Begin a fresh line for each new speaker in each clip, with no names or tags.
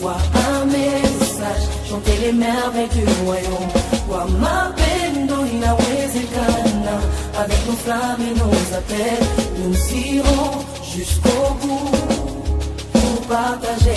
Vois un message, chanter les merveilles du royaume. Vois ma peine, inawezekana. Avec nos flammes et nos appels, nous irons jusqu'au bout pour partager.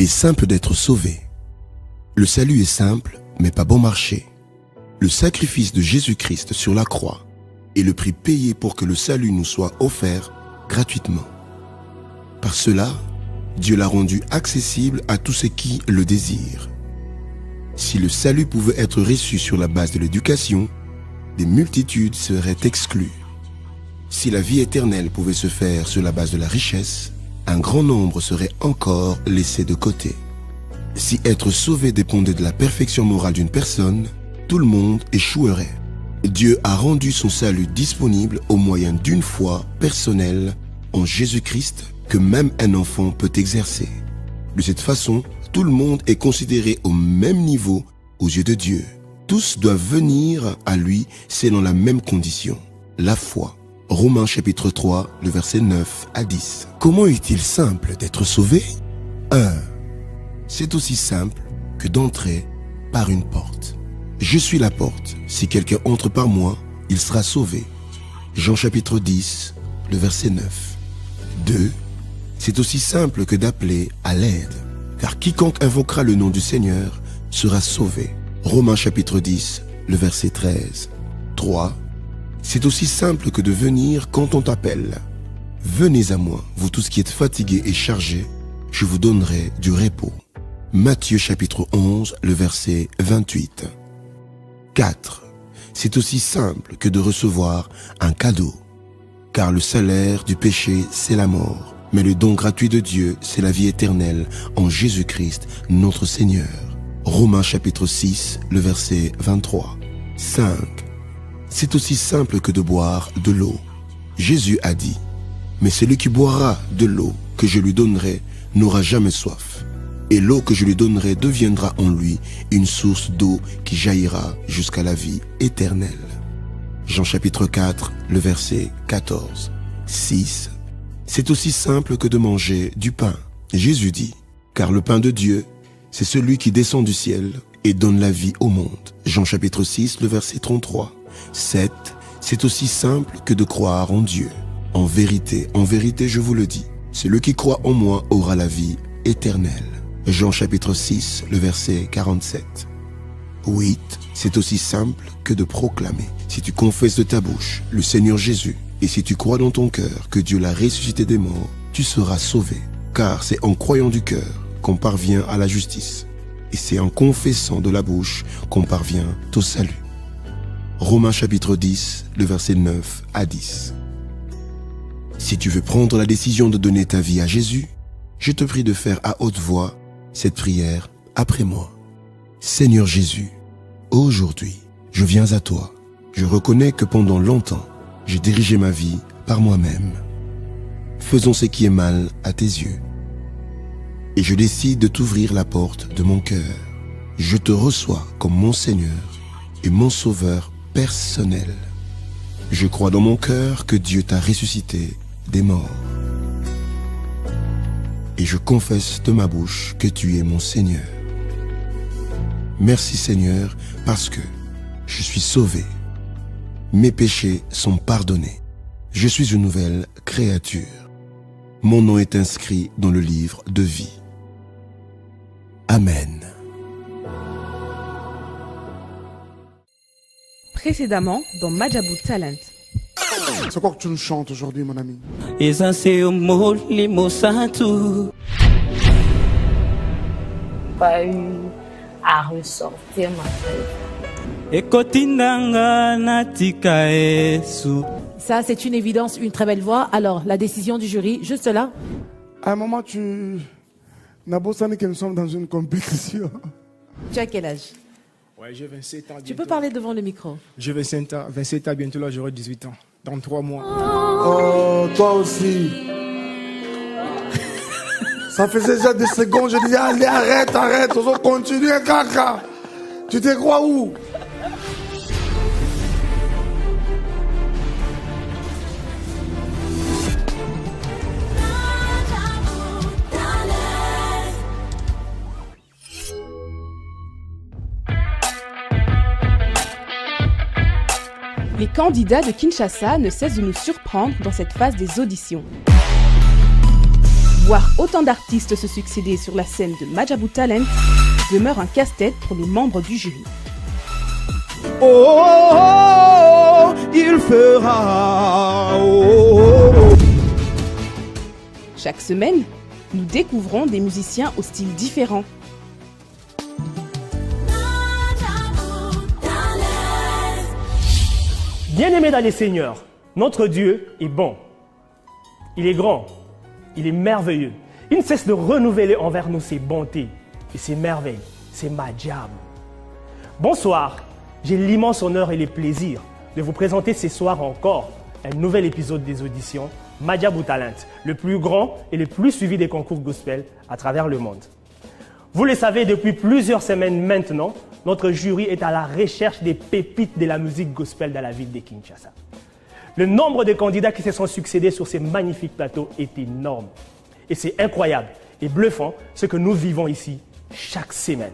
Il est simple d'être sauvé. Le salut est simple, mais pas bon marché. Le sacrifice de Jésus-Christ sur la croix est le prix payé pour que le salut nous soit offert gratuitement. Par cela, Dieu l'a rendu accessible à tous ceux qui le désirent. Si le salut pouvait être reçu sur la base de l'éducation, des multitudes seraient exclues. Si la vie éternelle pouvait se faire sur la base de la richesse, un grand nombre serait encore laissé de côté. Si être sauvé dépendait de la perfection morale d'une personne, tout le monde échouerait. Dieu a rendu son salut disponible au moyen d'une foi personnelle en Jésus-Christ que même un enfant peut exercer. De cette façon, tout le monde est considéré au même niveau aux yeux de Dieu. Tous doivent venir à lui selon la même condition, la foi. Romains chapitre 3, le verset 9 à 10. Comment est-il simple d'être sauvé? 1. C'est aussi simple que d'entrer par une porte. Je suis la porte. Si quelqu'un entre par moi, il sera sauvé. Jean chapitre 10, le verset 9. 2. C'est aussi simple que d'appeler à l'aide. Car quiconque invoquera le nom du Seigneur sera sauvé. Romains chapitre 10, le verset 13. 3. C'est aussi simple que de venir quand on t'appelle. Venez à moi, vous tous qui êtes fatigués et chargés, je vous donnerai du repos. Matthieu chapitre 11, le verset 28. 4. C'est aussi simple que de recevoir un cadeau. Car le salaire du péché, c'est la mort. Mais le don gratuit de Dieu, c'est la vie éternelle en Jésus-Christ, notre Seigneur. Romains chapitre 6, le verset 23. 5. C'est aussi simple que de boire de l'eau. Jésus a dit, « Mais celui qui boira de l'eau que je lui donnerai n'aura jamais soif. Et l'eau que je lui donnerai deviendra en lui une source d'eau qui jaillira jusqu'à la vie éternelle. » Jean chapitre 4, le verset 14. 6. C'est aussi simple que de manger du pain. Jésus dit, « Car le pain de Dieu, c'est celui qui descend du ciel et donne la vie au monde. » Jean chapitre 6, le verset 33. 7. C'est aussi simple que de croire en Dieu. En vérité, je vous le dis, celui qui croit en moi aura la vie éternelle. Jean chapitre 6, le verset 47. 8. C'est aussi simple que de proclamer. Si tu confesses de ta bouche le Seigneur Jésus, et si tu crois dans ton cœur que Dieu l'a ressuscité des morts, tu seras sauvé. Car c'est en croyant du cœur qu'on parvient à la justice, et c'est en confessant de la bouche qu'on parvient au salut. Romains chapitre 10, le verset 9 à 10. Si tu veux prendre la décision de donner ta vie à Jésus, je te prie de faire à haute voix cette prière après moi. Seigneur Jésus, aujourd'hui, je viens à toi. Je reconnais que pendant longtemps, j'ai dirigé ma vie par moi-même. Faisons ce qui est mal à tes yeux. Et je décide de t'ouvrir la porte de mon cœur. Je te reçois comme mon Seigneur et mon Sauveur personnel. Je crois dans mon cœur que Dieu t'a ressuscité des morts. Et je confesse de ma bouche que tu es mon Seigneur. Merci Seigneur, parce que je suis sauvé. Mes péchés sont pardonnés. Je suis une nouvelle créature. Mon nom est inscrit dans le livre de vie. Amen.
Précédemment dans Madjabou Talent.
C'est quoi que tu nous chantes aujourd'hui, mon ami?
Pas eu à ressortir ma
Ça, c'est une évidence, une très belle voix. Alors, la décision du jury, juste là.
À un moment, tu n'as beau savoir que nous sommes dans une compétition.
Tu as quel âge?
Ouais, j'ai 27 ans.
Tu peux parler devant le micro.
J'ai 27 ans, bientôt là, j'aurai 18 ans. Dans 3 mois.
Oh, toi aussi. Ça faisait déjà des secondes, je disais, allez, arrête, on va continuer, caca. Tu te crois où?
Les candidats de Kinshasa ne cessent de nous surprendre dans cette phase des auditions. Voir autant d'artistes se succéder sur la scène de Madjabou Talent demeure un casse-tête pour les membres du jury.
Oh, il fera.
Chaque semaine, nous découvrons des musiciens au style différent.
Bien-aimés dans les seigneurs, notre Dieu est bon. Il est grand, il est merveilleux. Il ne cesse de renouveler envers nous ses bontés et ses merveilles, ses Madjabou. Bonsoir, j'ai l'immense honneur et le plaisir de vous présenter ce soir encore un nouvel épisode des auditions Madjabou Talent, le plus grand et le plus suivi des concours gospel à travers le monde. Vous le savez, depuis plusieurs semaines maintenant, notre jury est à la recherche des pépites de la musique gospel dans la ville de Kinshasa. Le nombre de candidats qui se sont succédés sur ces magnifiques plateaux est énorme. Et c'est incroyable et bluffant ce que nous vivons ici chaque semaine.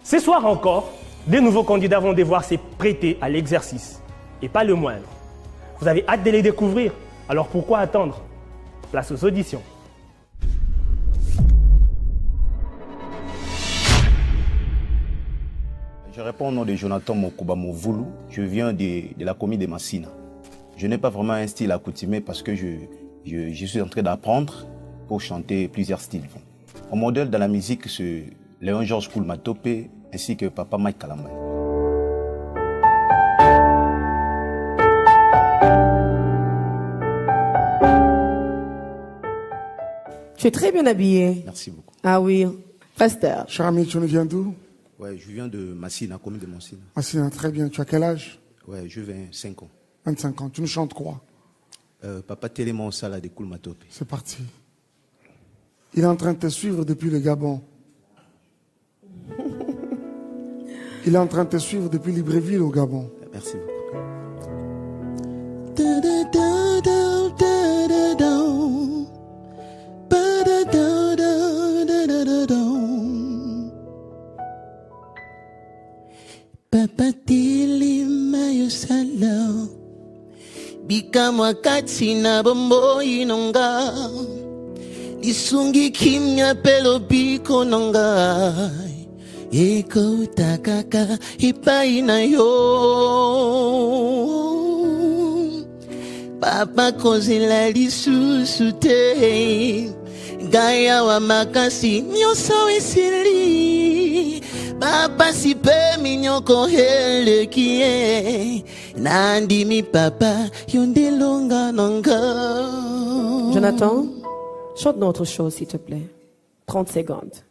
Ce soir encore, de nouveaux candidats vont devoir se prêter à l'exercice. Et pas le moindre. Vous avez hâte de les découvrir, alors pourquoi attendre? Place aux auditions.
Je réponds au nom de Jonathan Mokuba Movoulou. Je viens de la commune de Massina. Je n'ai pas vraiment un style accoutumé parce que je suis en train d'apprendre pour chanter plusieurs styles. Mon modèle dans la musique, c'est Léon Georges Koulmatope ainsi que Papa Mike Kalambay.
Tu es très bien habillé.
Merci beaucoup.
Ah oui, pasteur.
Cher ami, tu nous viens d'où?
Ouais, je viens de Massina, commune de Massina.
Massina, très bien. Tu as quel âge?
Ouais, je viens 5 ans.
25 ans. Tu nous chantes quoi?
Papa Télémon Sala de Koulmatope.
C'est parti. Il est en train de te suivre depuis le Gabon. Il est en train de te suivre depuis Libreville au Gabon.
Merci beaucoup.
Papa Téléma Yosala Bikamwa katina bombo inonga Lisungi kimya pelo biko nonga Eko takaka ipaina yo Papa kozela lisusu te Gaya wa makasi nyoso esili Papa si pe minyoko hele kie Nandi mi papa yonde longa nanga.
Jonathan, chante-nous autre chose s'il te plaît. 30 secondes.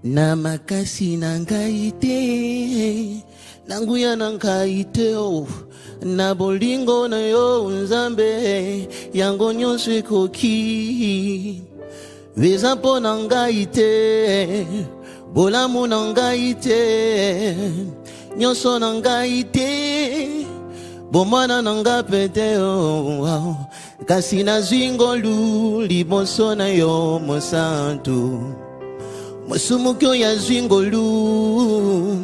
Namakasi nangaite Nanguya nangaite oh Na bolingo na yo nzambe Yango nyonse koki Vezapo nangaite Bolamu nangaite Nyonso nangaite Bomana nangapete oh Kasi na zwingolu Liboso na yo mosantu Musumukyo ya zwingolu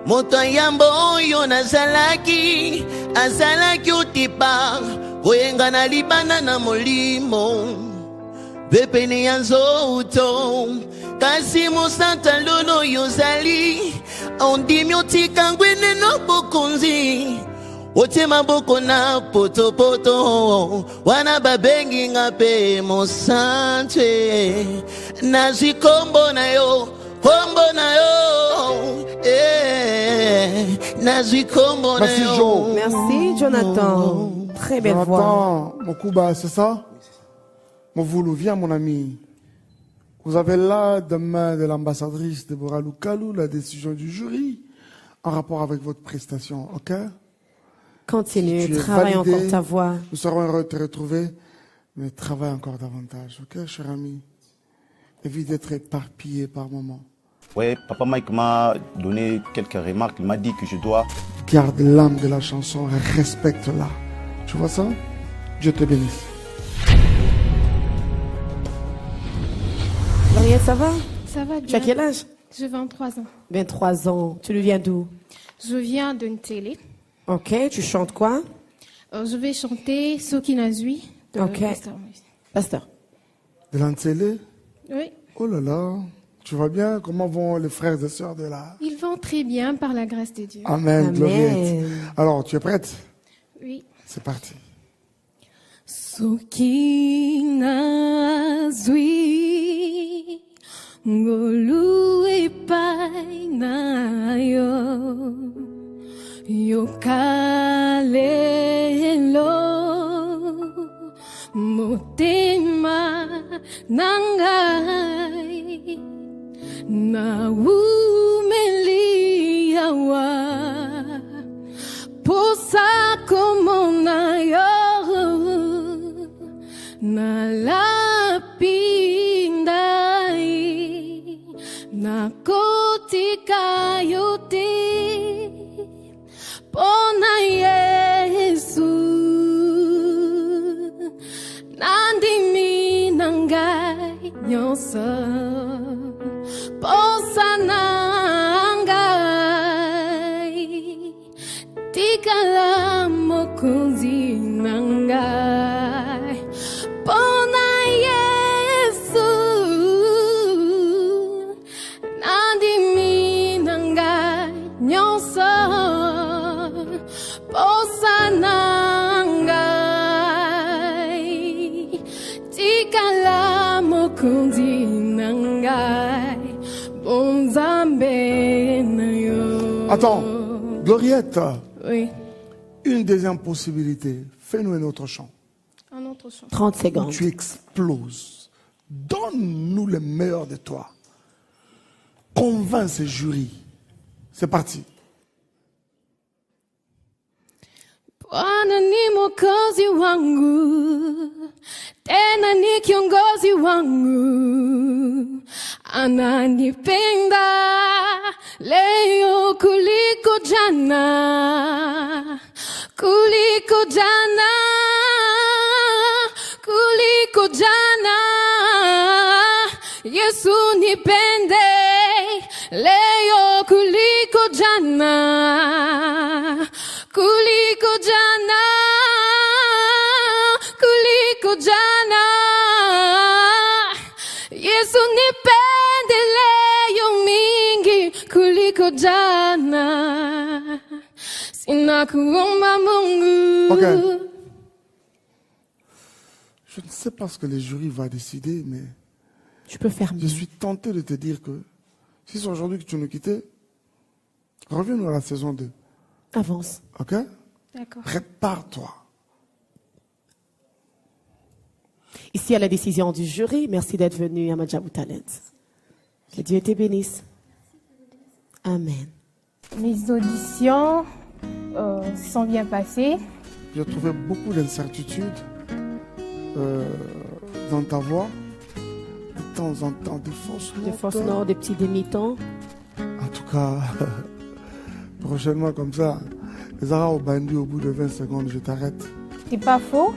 Moto yambo oyo nazalaki Azalaki utipa Koyenga na libana na molimo Bepene ya nzoto Kasi mosanta lolo yozali Ondimi otika ngwene no bokonzi Ote maboko na poto poto Wana babengi ngape mosante Nazi kombo na yo Nazi kombo na
Merci
yo.
Jo.
Merci Jonathan. Très belle voix.
Jonathan Mokuba, c'est ça? Movoulou, viens mon ami. Vous avez là demain de l'ambassadrice Deborah Loukalou la décision du jury en rapport avec votre prestation, ok?
Continue,
Si tu es
travaille
validé,
encore ta voix.
Nous serons heureux de te retrouver, mais travaille encore davantage, ok, cher ami? Évite d'être éparpillé par moment.
Ouais, Papa Mike m'a donné quelques remarques. Il m'a dit que je dois...
Garde l'âme de la chanson et respecte-la. Tu vois ça? Dieu te bénisse.
Mariette, ça va?
Ça va bien.
Tu as quel âge?
J'ai 23 ans.
23 ans. Tu nous viens d'où?
Je viens d'une télé.
Ok, tu chantes quoi?
Je vais chanter Soki Nazui.
Ok. Pasteur.
De l'Antélé?
Oui.
Oh là là. Tu vois bien comment vont les frères et sœurs de là?
Ils vont très bien par la grâce de Dieu.
Amen,
Amen.
Gloriette. Alors, tu es prête?
Oui.
C'est parti.
Soki Nazui Ngolu epai na yo Yokalelo Motema nangai Na umeliawa Posa como na yo Na lapindai Na kotika yote Pona Yesu Nandimi nangai nyosa Posa nangai Tikala mokunzi nangai Pona Yesu ngai bonzambe na yo.
Attends, Gloriette.
Oui.
Une deuxième possibilité. Fais-nous un autre chant.
Un autre chant.
30 secondes.
Où tu exploses. Donne-nous le meilleur de toi. Convainc ce jury. C'est parti.
Bwana ni mwokozi wangu, tena ni kiongozi wangu, ananipenda leo kuliko jana, kuliko jana, kuliko jana. Yesu nipende leo kuliko jana, kuliko jana, kuliko jana. Yesu nipende leo mingi kuliko jana. Sina kuomba Mungu.
Ok. Je ne sais pas ce que les jurys vont décider, mais
tu peux faire mieux.
Je suis tenté de te dire que si c'est aujourd'hui que tu nous quittais, reviens-nous à la saison 2.
Avance.
Ok?
D'accord.
Prépare-toi.
Ici à la décision du jury, merci d'être venu à Madjabou Talent. Que Dieu te bénisse. Amen.
Mes auditions se sont bien passées.
J'ai trouvé beaucoup d'incertitudes dans ta voix. De temps en temps, des fausses notes.
Des fausses notes, des petits demi-tons.
En tout cas, prochainement comme ça, les arabes au bandu au bout de 20 secondes, je t'arrête.
C'est pas faux.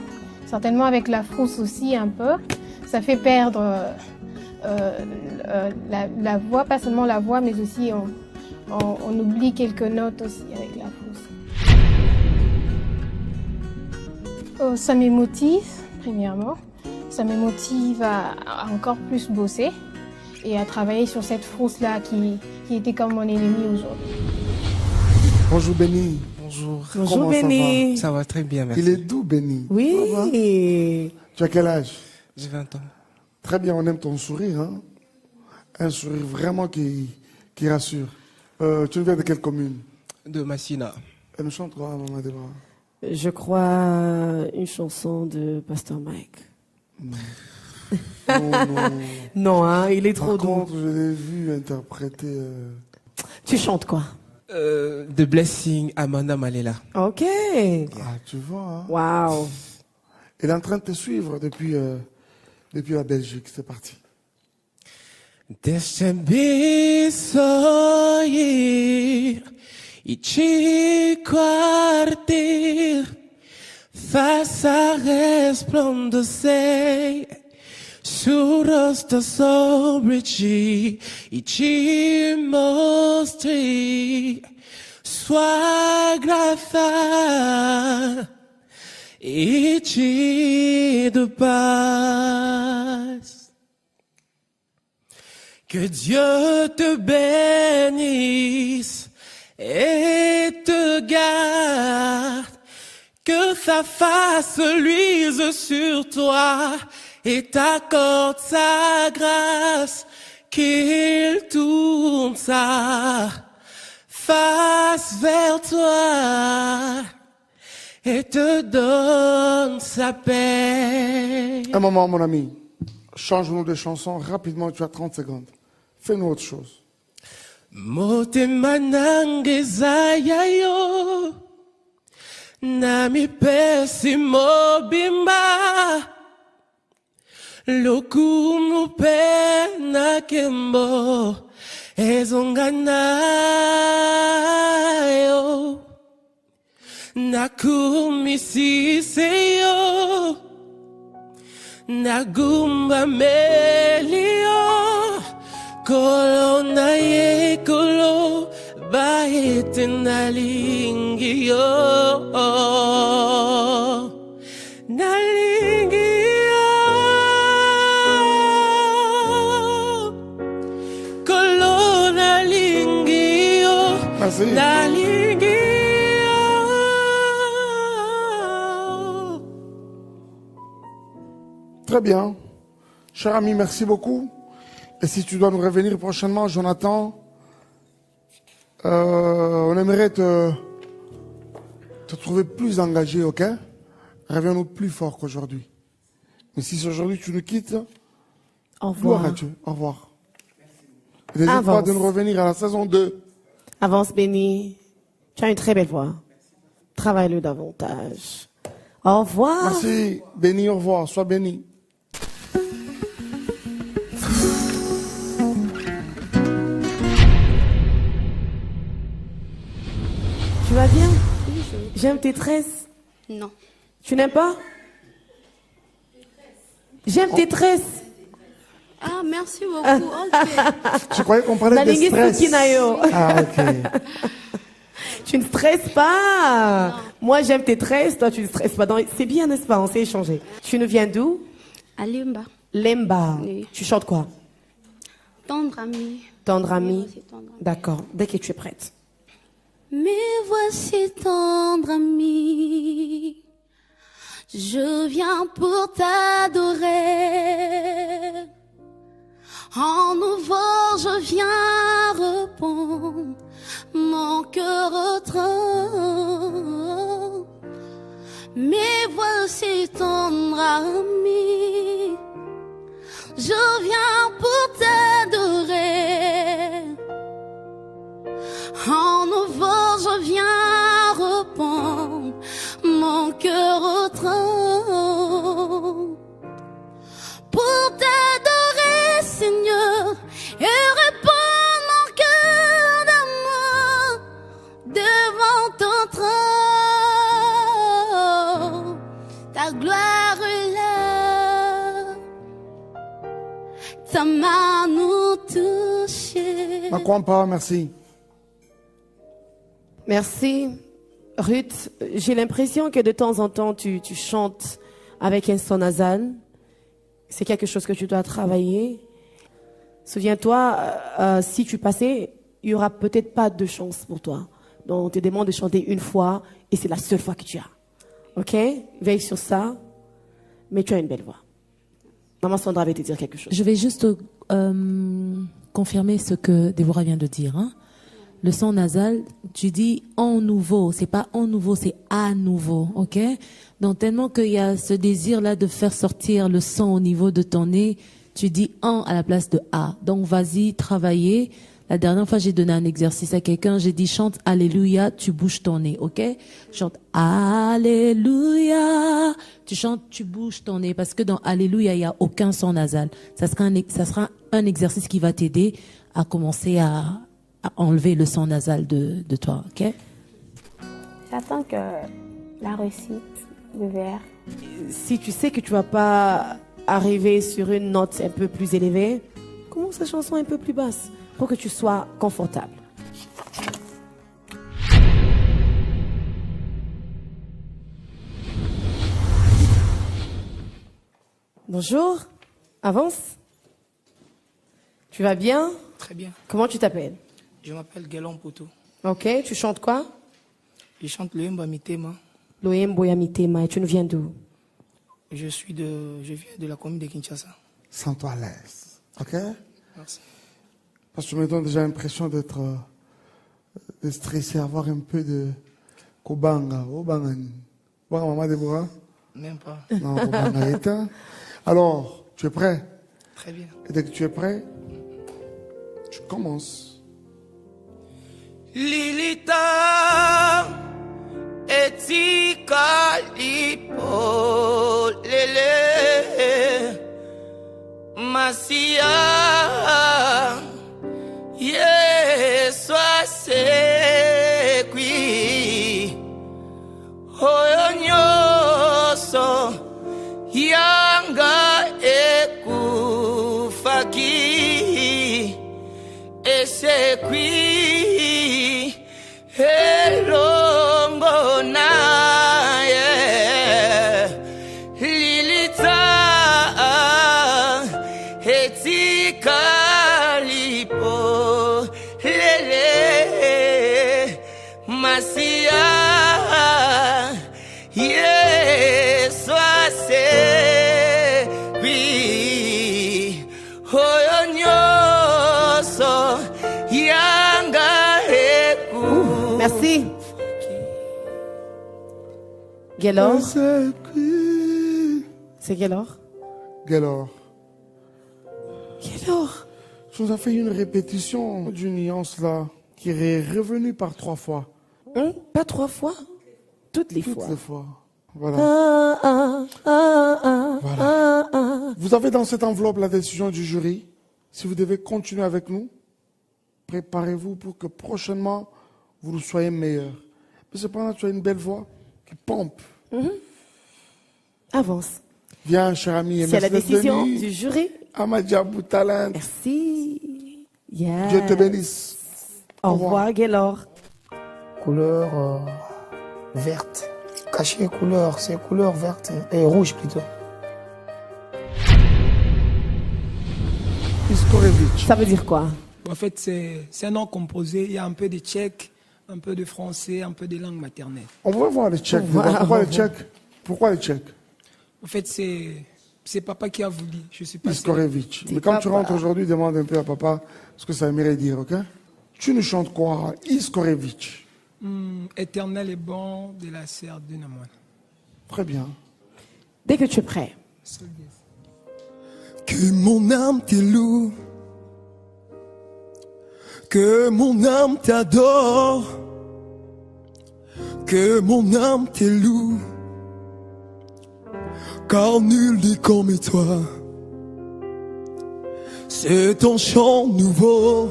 Certainement avec la frousse aussi un peu. Ça fait perdre la voix, pas seulement la voix, mais aussi on oublie quelques notes aussi avec la frousse. Ça me motive, premièrement. Ça me motive à encore plus bosser et à travailler sur cette frousse-là qui était comme mon ennemi aujourd'hui.
Bonjour Béni.
Bonjour.
Bonjour Béni.
Ça va très bien, merci.
Il est doux Béni.
Oui.
Tu as quel âge?
J'ai 20 ans.
Très bien, on aime ton sourire. Hein? Un sourire vraiment qui rassure. Tu viens de quelle commune?
De Massina.
Elle nous chante quoi, Maman Debra?
Je crois une chanson de Pasteur Mike.
Non. Non.
Non, hein, il est trop
doux. Par contre,
doux.
je l'ai vu interpréter...
Tu chantes quoi?
The Blessing, Amanda Malela.
Ok.
Ah, tu vois. Hein?
Wow.
Elle est en train de te suivre depuis la Belgique. C'est parti.
Deixa me sorrir e te quarter, faça resplandecer seu rosto sobre ti e te mostre sua graça e te dê paz. Que Dieu te bénisse et te garde, que sa face luise sur toi et t'accorde sa grâce, qu'il tourne sa face vers toi et te donne sa paix.
Un moment, mon ami. Change-nous de chanson rapidement, tu as 30 secondes. Fais-nous autre chose.
Motema nange zayayo nami pesi mobimba lokumu pe nakembo ezonganayo nakumisiseyo nagumba melio kolo na ye kolo baete nalingi yo nalingi yo kolo nalingi yo nalingi yo.
Très bien. Cher ami, merci beaucoup. Et si tu dois nous revenir prochainement, Jonathan, on aimerait te trouver plus engagé, ok? Reviens-nous plus fort qu'aujourd'hui. Mais si aujourd'hui tu nous quittes,
au revoir.
Gloire à Dieu. Au revoir. N'hésite pas de nous revenir à la saison 2.
Avance, Béni. Tu as une très belle voix. Travaille-le davantage. Au revoir.
Merci, Béni, au revoir. Sois béni.
Tu vas bien? J'aime tes tresses.
Non.
Tu n'aimes pas? J'aime tes tresses.
Ah, merci beaucoup. Ok.
Je croyais qu'on parlait de stress. Ah, ok.
Tu ne stresses pas. Non. Moi, j'aime tes tresses. Toi, tu ne stresses pas. C'est bien, n'est-ce pas? On s'est échangé. Tu nous viens d'où?
À Lemba.
Lemba.
Oui.
Tu chantes quoi?
Tendre ami.
Tendre ami. D'accord. Dès que tu es prête.
Mais voici tendre ami, je viens pour t'adorer. En nouveau, je viens répondre mon cœur au trône. Mais voici tendre ami, je viens pour t'adorer. En nouveau, je viens répondre mon cœur au trône. Pour t'adorer, Seigneur, et répondre mon cœur d'amour devant ton trône. Ta gloire est là, ta main nous touche.
Ma crois pas, merci.
Merci. Ruth, j'ai l'impression que de temps en temps, tu chantes avec un son nasal. C'est quelque chose que tu dois travailler. Souviens-toi, si tu passais, il n'y aura peut-être pas de chance pour toi. Donc, on te demande de chanter une fois et c'est la seule fois que tu as. OK? Veille sur ça. Mais tu as une belle voix. Maman Sandra va te dire quelque chose.
Je vais juste confirmer ce que Déborah vient de dire. Hein? Le son nasal, tu dis en nouveau, c'est pas en nouveau, c'est à nouveau, ok? Donc tellement qu'il y a ce désir-là de faire sortir le son au niveau de ton nez, tu dis en à la place de a. Donc vas-y, travaillez. La dernière fois, j'ai donné un exercice à quelqu'un, j'ai dit chante Alléluia, tu bouges ton nez, ok? Chante Alléluia, tu chantes, tu bouges ton nez, parce que dans Alléluia, il y a aucun son nasal. Ça sera un exercice qui va t'aider à commencer à enlever le son nasal de toi, ok?
J'attends que la réussite, le vers.
Si tu sais que tu vas pas arriver sur une note un peu plus élevée, commence la chanson un peu plus basse pour que tu sois confortable. Bonjour, avance. Tu vas bien?
Très bien.
Comment tu t'appelles?
Je m'appelle Guélon Poto.
Ok, tu chantes quoi?
Je chante Loemba Mitema.
Loemba Mitema, et tu nous viens d'où?
Je viens de la commune de Kinshasa.
Sens-toi à l'aise, ok?
Merci.
Parce que tu me donnes déjà l'impression d'être stressé, avoir un peu de Kobanga. Kobanga, maman Déborah?
Même pas.
Non, Kobanga éteint. Alors, tu es prêt?
Très bien.
Et dès que tu es prêt, tu commences.
Lilita etika lipo lele masia yeswa sekwi oyonyoso yanga ekufaki esekwi elongo naye lilita etika lipo lele masia yeswa se wi oyonyo
Merci. Gaylor. C'est Gaylor.
Gaylor.
Gaylor.
Je vous ai fait une répétition d'une nuance là qui est revenue par 3 fois.
Pas 3 fois? Toutes les
fois. Toutes les fois. Voilà.
Voilà.
Vous avez dans cette enveloppe la décision du jury. Si vous devez continuer avec nous, préparez-vous pour que prochainement, vous soyez meilleurs. Mais cependant, tu as une belle voix qui pompe.
Avance.
Viens, cher ami.
C'est la décision du jury.
Amadjabou Talent.
Merci. Yes.
Dieu te bénisse.
Au revoir, Gaylor.
Couleur verte. Caché couleur, c'est couleur verte et rouge plutôt.
Iskorevitch.
Ça veut dire quoi?
En fait, c'est un nom composé. Il y a un peu de tchèque, un peu de français, un peu de langue maternelle.
On va voir les tchèques. Pourquoi les tchèques? Pourquoi les tchèques?
En fait, c'est papa qui a voulu. Je suis pas
Iskorevitch. Mais quand tu rentres aujourd'hui, demande un peu à papa ce que ça aimerait dire, ok? Tu nous chantes quoi? Iskorevitch.
Éternel est bon de la serre d'une moine.
Très bien.
Dès que tu es prêt.
Que mon âme te loue, que mon âme t'adore, que mon âme te loue, car nul n'est comme toi. C'est un chant nouveau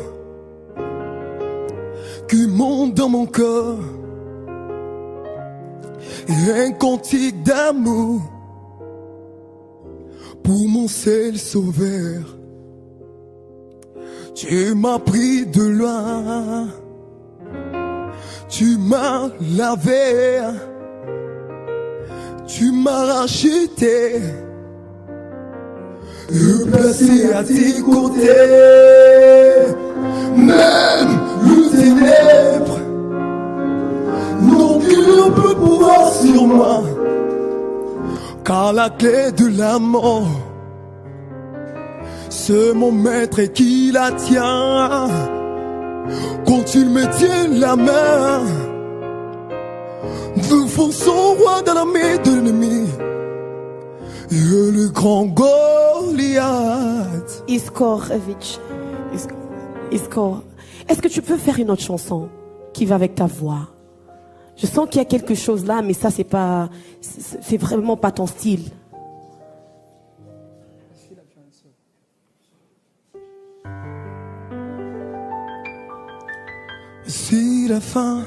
qui monte dans mon corps, et un cantique d'amour pour mon seul sauveur. Tu m'as pris de loin, tu m'as lavé, tu m'as racheté et placé à tes côtés. Même le ténèbre n'ont aucun peut pouvoir sur moi, car la clé de la mort, c'est mon maître qui la tient. Quand il me tient la main, nous fonçons roi dans la main de l'ennemi, et le grand Goliath.
Iskorevitch. Iskor. Est-ce que tu peux faire une autre chanson qui va avec ta voix? Je sens qu'il y a quelque chose là, mais ça c'est vraiment pas ton style.
C'est la fin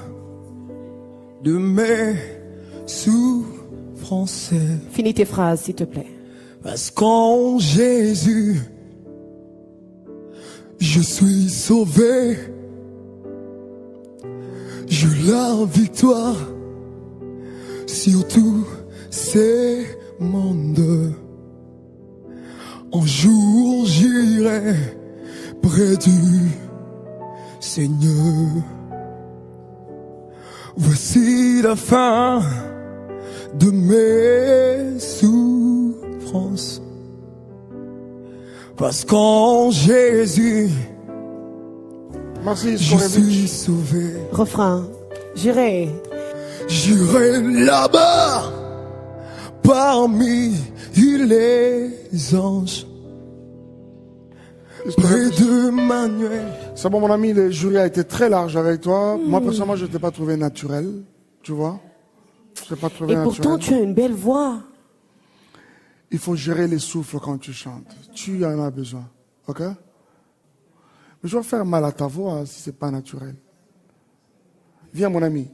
de mes souffrances.
Finis tes phrases, s'il te plaît.
Parce qu'en Jésus, je suis sauvé. J'ai la victoire sur tous ces mondes. Un jour j'irai près du Seigneur. Voici la fin de mes souffrances. Parce qu'en Jésus,
merci,
je suis sauvé.
Refrain. J'irai
là-bas parmi les anges. Près de Manuel.
C'est bon, mon ami, le jury a été très large avec toi. Moi, personnellement, je ne t'ai pas trouvé naturel. Tu vois? Je t'ai pas trouvé naturel.
Et pourtant, tu as une belle voix.
Il faut gérer les souffles quand tu chantes. Tu en as besoin. Ok? Mais je vais faire mal à ta voix si ce n'est pas naturel. Viens, mon ami.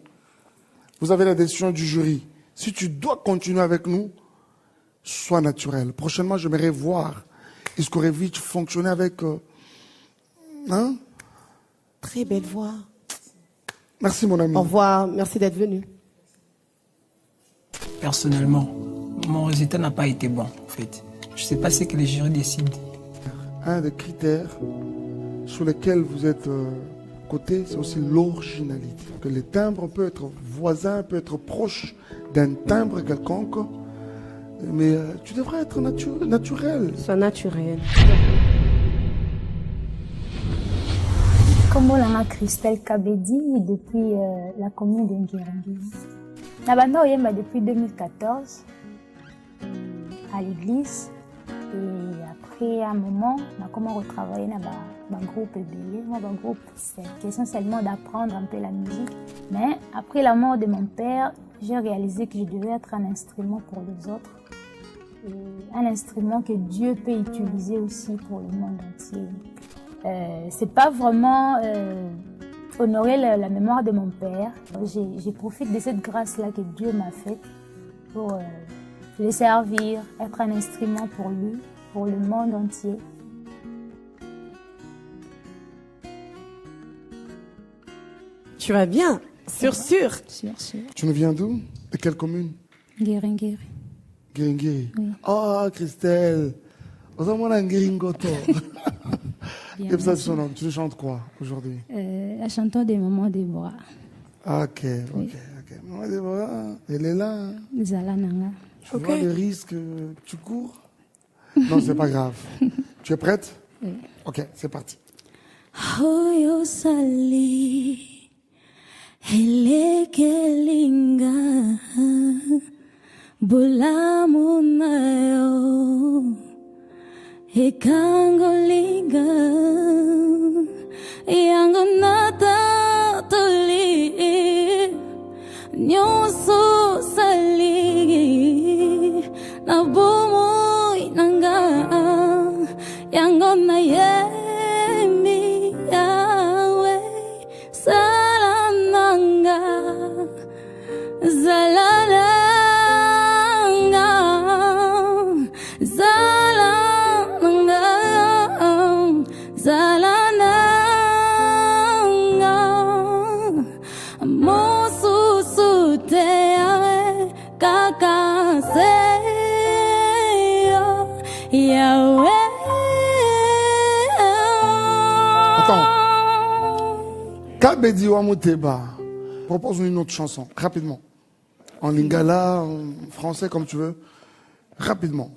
Vous avez la décision du jury. Si tu dois continuer avec nous, sois naturel. Prochainement, j'aimerais voir Iskorevitch fonctionner avec... hein?
Très belle voix.
Merci, mon ami.
Au revoir. Merci d'être venu.
Personnellement, mon résultat n'a pas été bon, en fait. Je ne sais pas ce que les jurys décident.
Un des critères sur lesquels vous êtes coté, c'est aussi l'originalité. Que les timbres peuvent être voisins, peuvent être proches d'un timbre quelconque, mais tu devrais être naturel.
Sois naturel.
Comme la Christelle Kabedi depuis la commune de Ngiringiri. Nabanda oyemba depuis 2014 à l'église et après un moment on a commencé à retravailler dans un groupe EBL. Moi un groupe c'est question seulement d'apprendre un peu la musique. Mais après la mort de mon père, j'ai réalisé que je devais être un instrument pour les autres. Et un instrument que Dieu peut utiliser aussi pour le monde entier. C'est pas vraiment honorer la mémoire de mon père. J'ai profité de cette grâce-là que Dieu m'a faite pour le servir, être un instrument pour lui, pour le monde entier.
Tu vas bien, sûr.
Tu nous viens d'où? De quelle commune?
Ngiringiri.
Ngiringiri. Oui. Oh, Christelle. Vous avez un Ngiringoto. Et ça, tu chantes quoi aujourd'hui?
La chanson des Mamans Déborah.
Ok. Maman Déborah, elle est là.
Zalananga.
Tu vois les risques que tu cours? Non, c'est pas grave. Tu es prête?
Oui.
Ok, c'est parti.
Hoyo sali, elekelinga, bulamunayo, ekangolinga, yangonata toli, nyoso sali, nabumo inanga, yangona yemi yawe, salananga, zalananga, zalananga, mosusu te kakaseyo yawe.
Attends. Kabedi Wamuteba. Propose une autre chanson, rapidement. En lingala, en français, comme tu veux. Rapidement.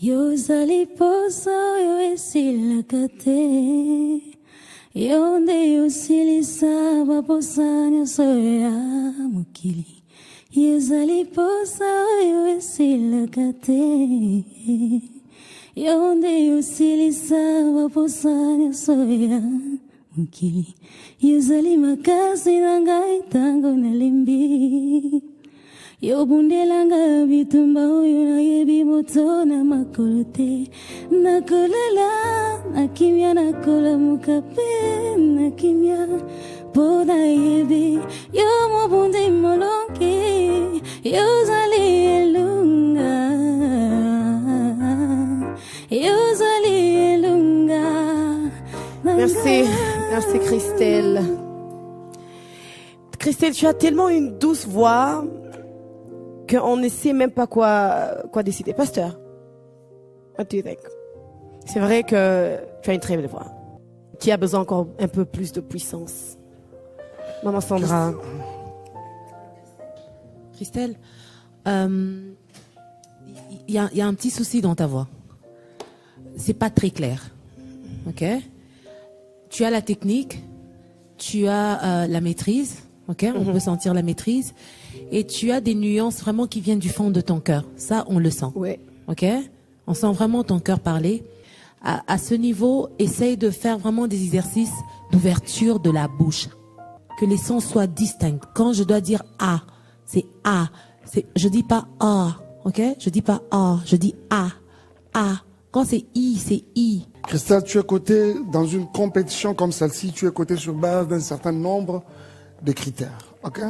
Yozali posa yo esilakate, yonde yosilisa baposa nyonso ya mokili. Yozali posa yo esilakate, yonde yosilisa baposa nyonso ya mokili. Yozali makasi na ngai tango nalembi, yobundelanga bitumba oyo nayebi moto na makolo te, nakolela nakimia, nakolamuka pe nakimia, mpo nayebi yo mobundi molongi, yozali elunga, yozali elunga.
Merci Christelle. Christelle, tu as tellement une douce voix qu'on ne sait même pas quoi décider. Pasteur, what do you think? C'est vrai que tu as une très belle voix, qui a besoin encore un peu plus de puissance. Maman Sandra.
Christelle, il y a un petit souci dans ta voix. C'est pas très clair. Ok? Tu as la technique, tu as la maîtrise. Ok? On peut sentir la maîtrise. Et tu as des nuances vraiment qui viennent du fond de ton cœur. Ça, on le sent.
Ouais.
Ok? On sent vraiment ton cœur parler. À ce niveau, essaye de faire vraiment des exercices d'ouverture de la bouche. Que les sons soient distincts. Quand je dois dire A, c'est A. Je dis pas A. Ok? Je dis pas A. Je dis A. A. Quand c'est I, c'est I.
Christelle, tu es coté dans une compétition comme celle-ci, tu es coté sur base d'un certain nombre de critères. Ok?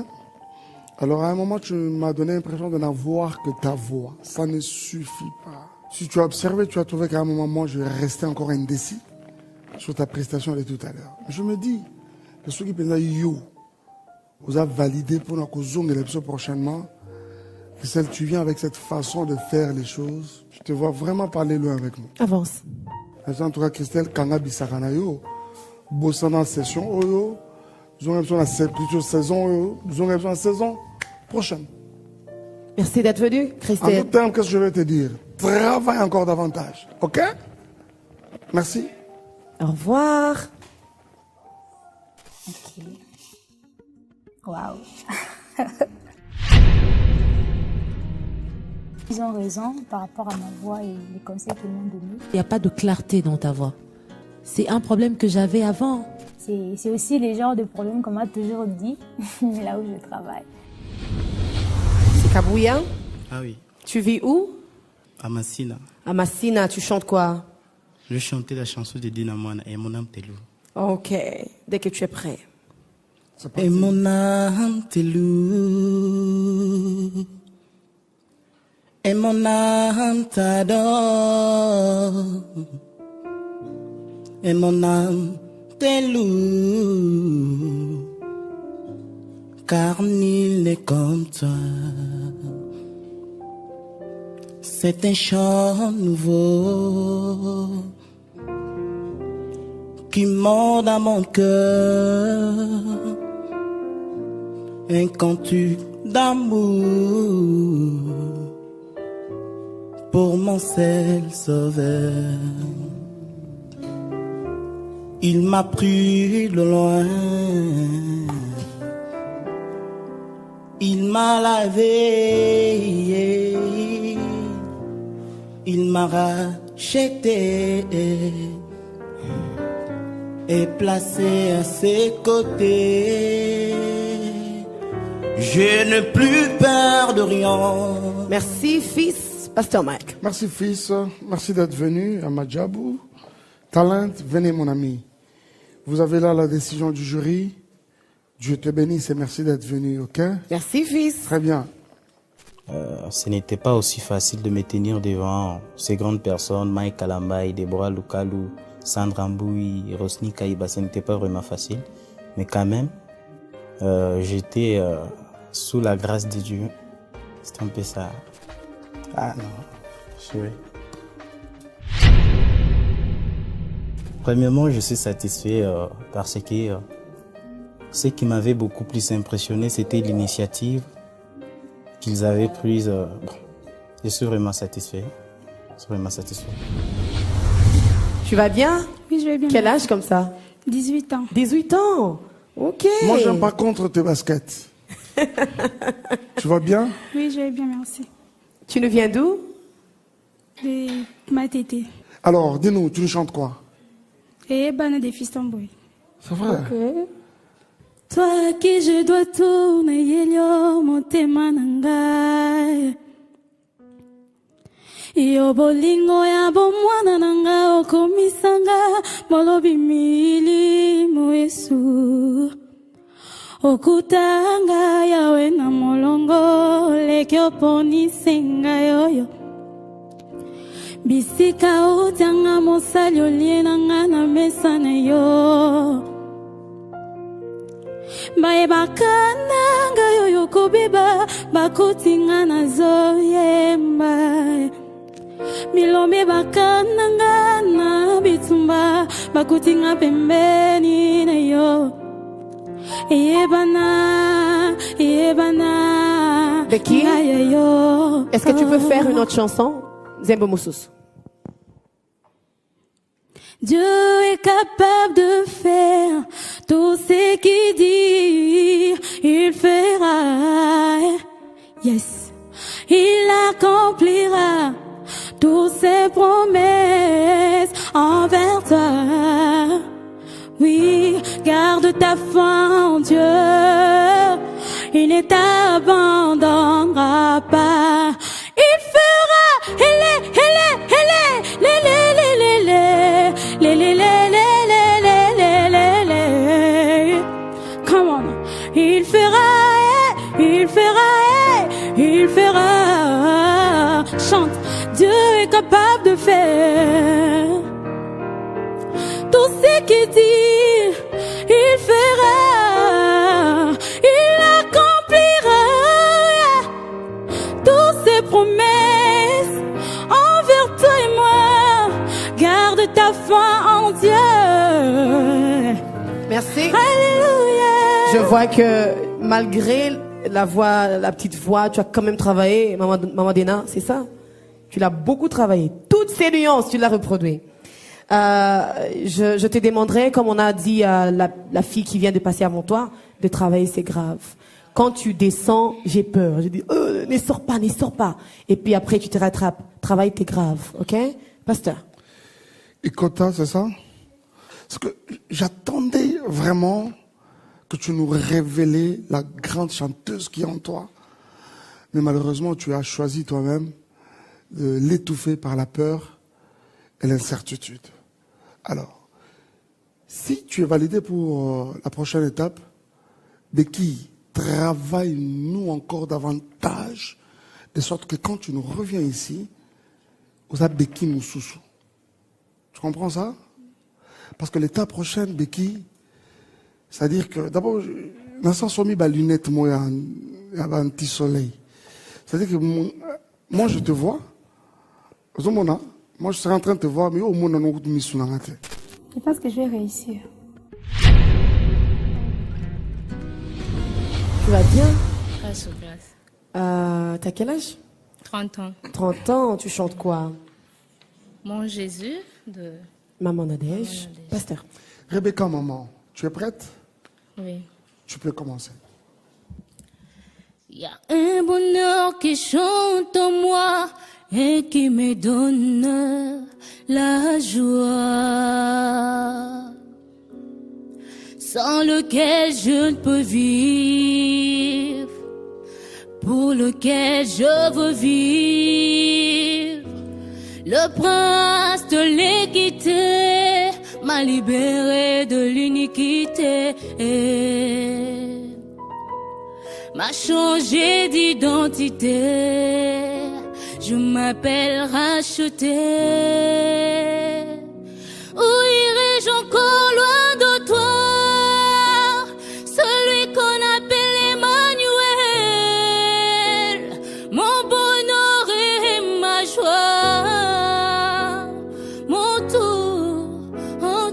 Alors à un moment, tu m'as donné l'impression de n'avoir que ta voix. Ça ne suffit pas. Si tu as observé, tu as trouvé qu'à un moment, moi, je restais encore indécis sur ta prestation de tout à l'heure. Je me dis que ceux qui pensent yo, vous avez validé pour notre zone élection prochainement. Christelle, tu viens avec cette façon de faire les choses. Je te vois vraiment parler loin avec nous.
Avance.
En tout cas, Christelle, Kanga Bissarana yo, Bossana session oyo, nous avons besoin de plutôt saison oyo, nous avons besoin de saison prochaine.
Merci d'être venu, Christelle.
En d'autres termes, qu'est-ce que je vais te dire? Travaille encore davantage, ok? Merci.
Au revoir.
Waouh. Ils ont raison par rapport à ma voix et les conseils qu'ils m'ont donnés.
Il n'y a pas de clarté dans ta voix. C'est un problème que j'avais avant.
C'est aussi les genres de problèmes qu'on m'a toujours dit là où je travaille.
C'est Kabouya?
Ah oui.
Tu vis où?
À Massina.
À Massina, tu chantes quoi?
Je chantais la chanson de Dinamana et mon âme t'est loup.
Ok, dès que tu es prêt.
Et mon âme t'est loup. Et mon âme t'adore. Et mon âme t'est loup. Car nul n'est comme toi. C'est un chant nouveau qui monte dans mon cœur, un cantique d'amour pour mon seul sauveur. Il m'a pris de loin, il m'a lavé, il m'a racheté et placé à ses côtés. Je n'ai plus peur de rien.
Merci fils, Pasteur Mike.
Merci fils, merci d'être venu à Madjabou. Talent, venez mon ami. Vous avez là la décision du jury. Dieu te bénisse et merci d'être venu, ok?
Merci fils.
Très bien.
Ce n'était pas aussi facile de me tenir devant ces grandes personnes, Mike Kalambay, Deborah Lukalu, Sandra Mboui, Rosny Kaïba. Ce n'était pas vraiment facile, mais quand même, j'étais sous la grâce de Dieu. C'est un peu ça. Ah non, chérie. Premièrement, je suis satisfait parce que ce qui m'avait beaucoup plus impressionné, c'était l'initiative qu'ils avaient prise. Je suis vraiment satisfait. Je suis vraiment satisfait.
Tu vas bien?
Oui, je vais bien.
Quel âge comme ça?
18 ans.
18 ans? Ok.
Moi, j'aime pas contre tes baskets. Tu vas bien?
Oui, je vais bien, merci.
Tu nous viens d'où?
De Matete.
Alors, dis-nous, tu nous chantes quoi?
Et Bana des Fiston Boy.
C'est vrai?
Okay. Toi à qui je dois tourner, yelio, motema nangai. Iyo bolingo ya bomwana nanga okomisanga, molobi milimo Yesu. Okutanga yawe na molongo, leki oponisenga yoyo. Bisika otianga mosali olie nanga na mesa na yo. Bayebaka nanga yoyo kobiba, bakotinga na zoyemba. Milome baka nanga na bitumba, bakotinga pembeni na yo. Yebana.
De qui? Est-ce que tu peux faire une autre chanson? Zembo Moussous.
Dieu est capable de faire tout ce qu'il dit, il fera. Yes, il accomplira toutes ses promesses envers toi. Oui, garde ta foi en Dieu, il ne t'abandonnera pas. Il fera, come on. Il fera, chante. Dieu est capable de faire tout ce qu'il dit, il fera, il accomplira toutes ses promesses envers toi et moi. Garde ta foi en Dieu.
Merci.
Alléluia.
Je vois que malgré la voix, la petite voix, tu as quand même travaillé, Maman Dena, c'est ça? Tu l'as beaucoup travaillé. Toutes ces nuances, tu l'as reproduit. Je te demanderai, comme on a dit à la fille qui vient de passer avant toi, de travailler, c'est grave. Quand tu descends, j'ai peur. Je dis, ne sors pas. Et puis après, tu te rattrapes. Travail, t'es grave. OK? Pasteur.
Et Kota, c'est ça? Parce que j'attendais vraiment que tu nous révélais la grande chanteuse qui est en toi. Mais malheureusement, tu as choisi toi-même de l'étouffer par la peur et l'incertitude. Alors, si tu es validé pour la prochaine étape, Becky, travaille-nous encore davantage, de sorte que quand tu nous reviens ici, vous avez Becky Moussoussou. Tu comprends ça? Parce que l'étape prochaine, Becky, c'est-à-dire que d'abord, dans ce sens, ma lunette, moi, il y a un petit soleil. C'est-à-dire que moi, je te vois. Moi, je serais en train de te voir, mais au moins, on a mis sous la tête.
Je pense que je vais réussir.
Tu vas bien?
Grâce aux grâces.
T'as quel âge?
30 ans.
30 ans, tu chantes quoi?
Mon Jésus de...
Maman Nadège. Pasteur.
Rebecca, maman, tu es prête?
Oui.
Tu peux commencer.
Il y a un bonheur qui chante en moi et qui me donne la joie, sans lequel je ne peux vivre, pour lequel je veux vivre. Le prince de l'équité m'a libéré de l'iniquité, m'a changé d'identité. Je m'appelle racheté. Où irai-je encore loin de toi, celui qu'on appelle Emmanuel, mon bonheur et ma joie, mon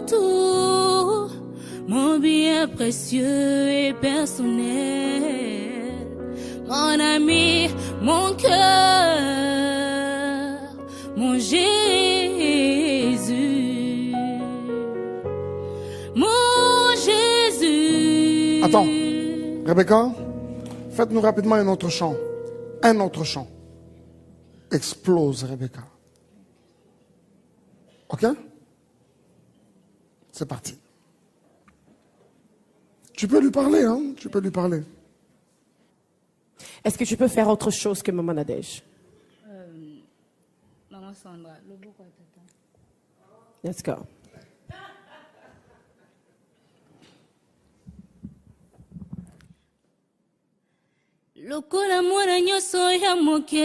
tout, mon bien précieux et personnel, mon ami, mon cœur, mon Jésus, mon Jésus.
Attends, Rebecca, faites-nous rapidement un autre chant. Un autre chant. Explose, Rebecca. Ok? C'est parti. Tu peux lui parler, hein? Tu peux lui parler.
Est-ce que tu peux faire autre chose que Maman Nadège?
Maman Sandra, le beau quoi, tata.
Let's go.
Lokola mwana nyonso ya moke,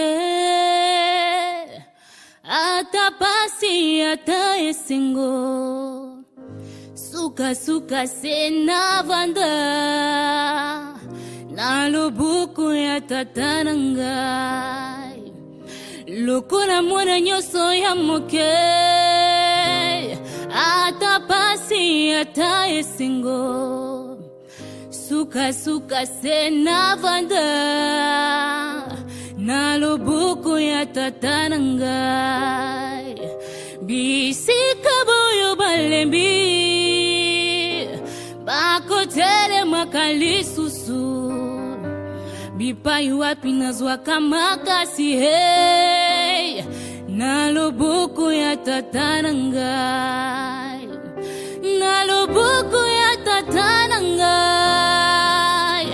ata pasi ata esengo, suka se na vanda, na loboko ya tata na ngai. Lokola mwana nyonso ya moke, ata pasi ata esengo, suka se na vanda, na loboko ya tata na ngai. Bisika boyo balembi, bakotele makali susu, bipai wapi nazwaka makasi, hey, na loboko ya tata na ngai, na loboko ya tata na ngai,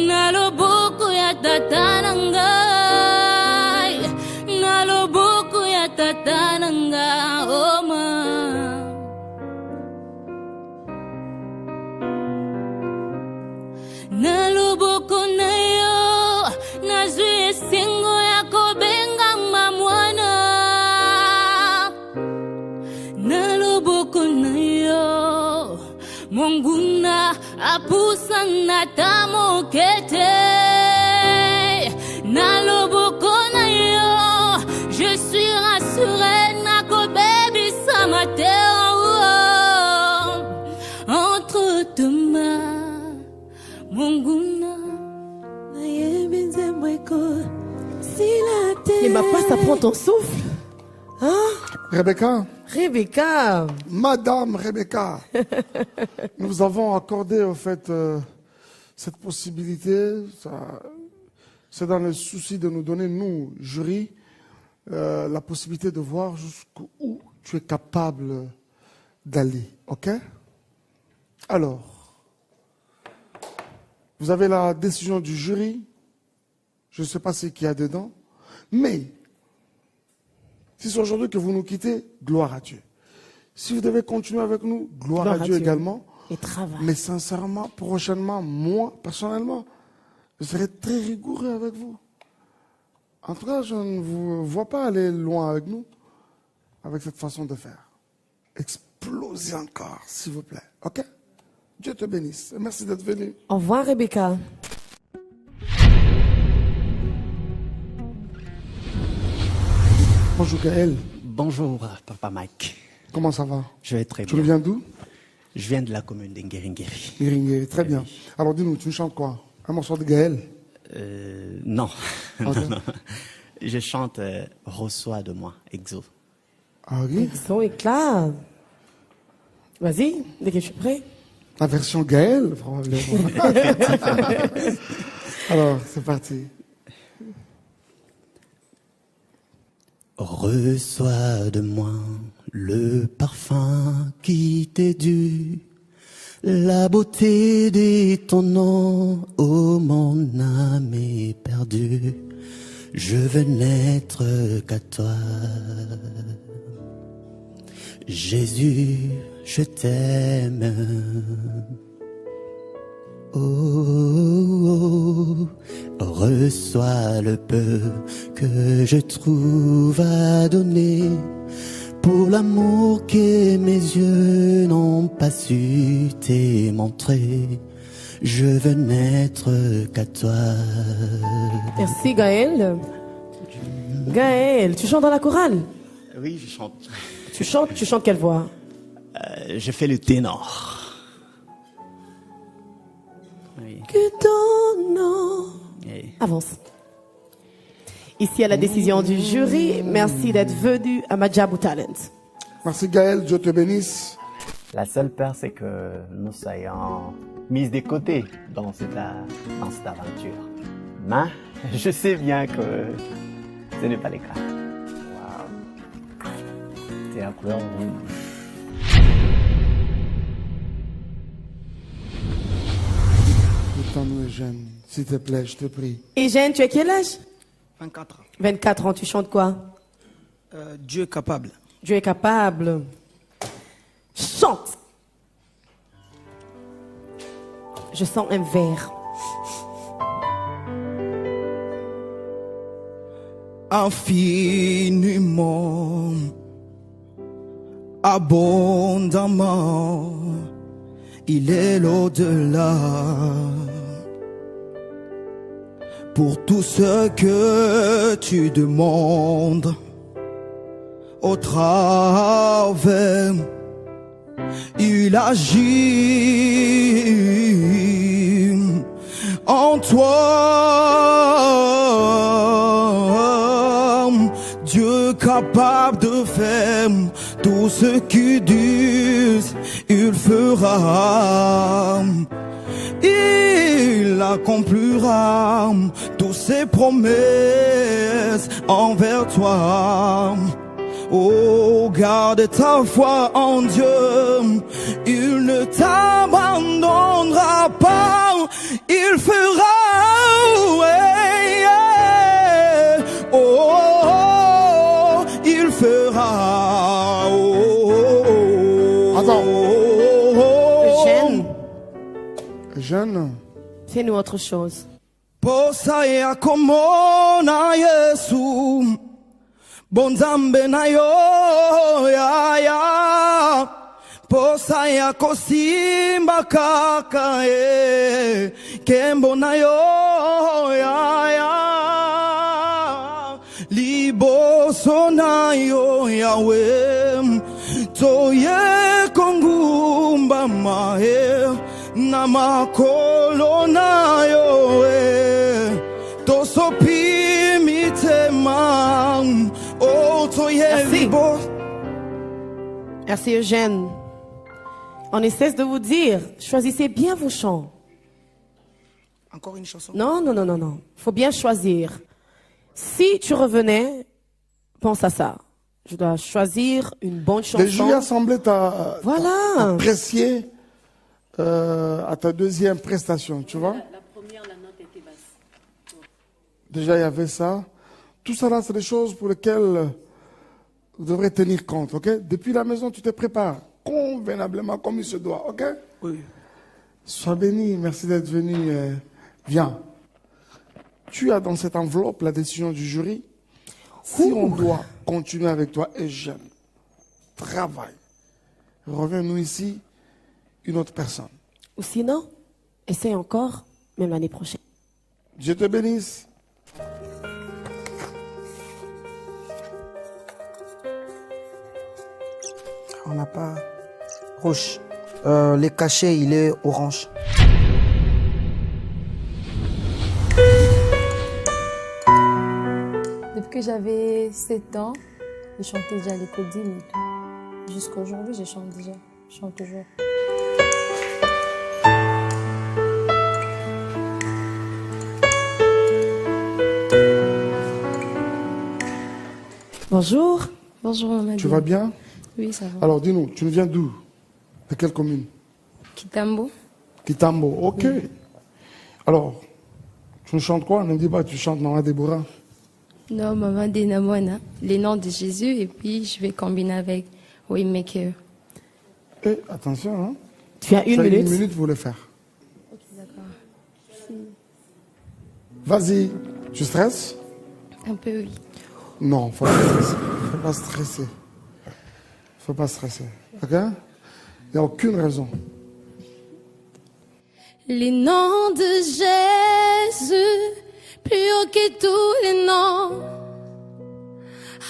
na loboko ya tata na ngai, na loboko ya tata na ngai, oh ma. Na loboko na yo, nazwi esengo ya kobenga mamwana. Na loboko na yo, monguna apusa na tamokete. Na loboko na yo, je suis rassuré na kobebisa mateo. Entre tes mains, monguna nayebenze mweko.
Mais ma pas, ça prend ton souffle. Hein?
Rebecca.
Rebecca.
Madame Rebecca. Nous avons accordé, au fait, cette possibilité. C'est dans le souci de nous donner, nous, jury, la possibilité de voir jusqu'où tu es capable d'aller. OK? Alors, vous avez la décision du jury. Je ne sais pas ce qu'il y a dedans. Mais, si c'est aujourd'hui que vous nous quittez, gloire à Dieu. Si vous devez continuer avec nous, gloire à Dieu également.
Et travail.
Mais sincèrement, prochainement, moi, personnellement, je serai très rigoureux avec vous. En tout cas, je ne vous vois pas aller loin avec nous, avec cette façon de faire. Explosez encore, s'il vous plaît. OK? Dieu te bénisse. Merci d'être venu.
Au revoir, Rebecca.
Bonjour Gaël.
Bonjour Papa Mike.
Comment ça va?
Je vais très bien.
Tu viens d'où?
Je viens de la commune d'Ngeringeri.
Ngeringeri, très bien. Alors dis-nous, tu chantes quoi? Un morceau de Gaël?
Non.
Okay.
Non. Je chante Reçois de moi, Exo.
Ah oui?
Exo, éclat. Vas-y, dès que je suis prêt.
La version Gaël, probablement. Alors, c'est parti.
Reçois de moi le parfum qui t'est dû, la beauté de ton nom, oh mon âme est perdue, je veux n'être qu'à toi. Jésus, je t'aime. Oh, reçois le peu que je trouve à donner pour l'amour que mes yeux n'ont pas su te montrer. Je veux n'être qu'à toi.
Merci Gaël. Gaël, tu chantes dans la chorale?
Oui, je chante.
Tu chantes quelle voix?
Je fais le ténor.
Que ton nom. Avance. Ici à la décision du jury, merci d'être venu à Madjabou Talent.
Merci Gaël, Dieu te bénisse.
La seule peur, c'est que nous soyons mis de côté dans cette aventure. Mais je sais bien que ce n'est pas le cas. Wow. C'est la couleur rouge.
Nous Eugène, s'il te plaît, je te prie.
Eugène, tu as quel âge?
24 ans.
24 ans, tu chantes quoi?
Dieu est capable.
Dieu est capable. Chante. Je sens un verre.
Infiniment, abondamment, il est l'au-delà. Pour tout ce que tu demandes, au travers, il agit en toi. Dieu capable de faire tout ce qu'il dit, il fera. Il accomplira toutes ses promesses envers toi. Oh, garde ta foi en Dieu, il ne t'abandonnera pas, il fera. Ouais, yeah. Oh, oh, oh, il fera. Oh, oh, oh.
Attends.
Jeune.
Jeune.
Fais-nous autre chose.
Posa ya komona Yesu. Bonzambe na yo ya ya. Posa ya kosimba kaka kembo na yo ya ya. Liboso na yo Yahweh. Toye kongumba mahe na makolo na yo tosopi mitema. Oh, toye libo.
Merci Eugène. On ne cesse de vous dire, choisissez bien vos chants.
Encore une chanson?
Non. Il faut bien choisir. Si tu revenais, pense à ça. Je dois choisir une bonne chanson.
Julia semblait
voilà.
apprécier à ta deuxième prestation, tu vois.
La première, la note était basse.
Déjà, il y avait ça. Tout ça là, c'est des choses pour lesquelles vous devrez tenir compte, ok? Depuis la maison, tu te prépares convenablement comme il se doit, ok?
Oui.
Sois béni, merci d'être venu. Viens. Tu as dans cette enveloppe la décision du jury. Si on doit continuer avec toi, Eugène, travaille. Reviens-nous ici, une autre personne.
Ou sinon, essaye encore, même l'année prochaine.
Dieu te bénisse.
On n'a pas rouge. Les cachets, il est orange.
Depuis que j'avais 7 ans, je chantais déjà les codines et tout. Jusqu'à aujourd'hui, je chante déjà. Je chante toujours.
Bonjour.
Bonjour, Mamadou.
Tu vas bien?
Oui, ça va.
Alors, dis-nous, tu nous viens d'où? De quelle commune?
Kitambo.
Kitambo, ok.
Oui.
Alors, tu nous chantes quoi? Ne me dis pas que tu chantes Maman Déborah.
Non, Maman Denamona, les noms de Jésus, et puis je vais combiner avec Waymaker.
Eh, attention, hein?
Tu as une minute?
Une minute pour le faire.
Ok, d'accord.
Vas-y, tu stresses?
Un peu, oui.
Non, faut pas stresser. Faut pas stresser. Faut pas stresser. Ok? Il n'y a aucune raison.
Les noms de Jésus, plus haut que tous les noms.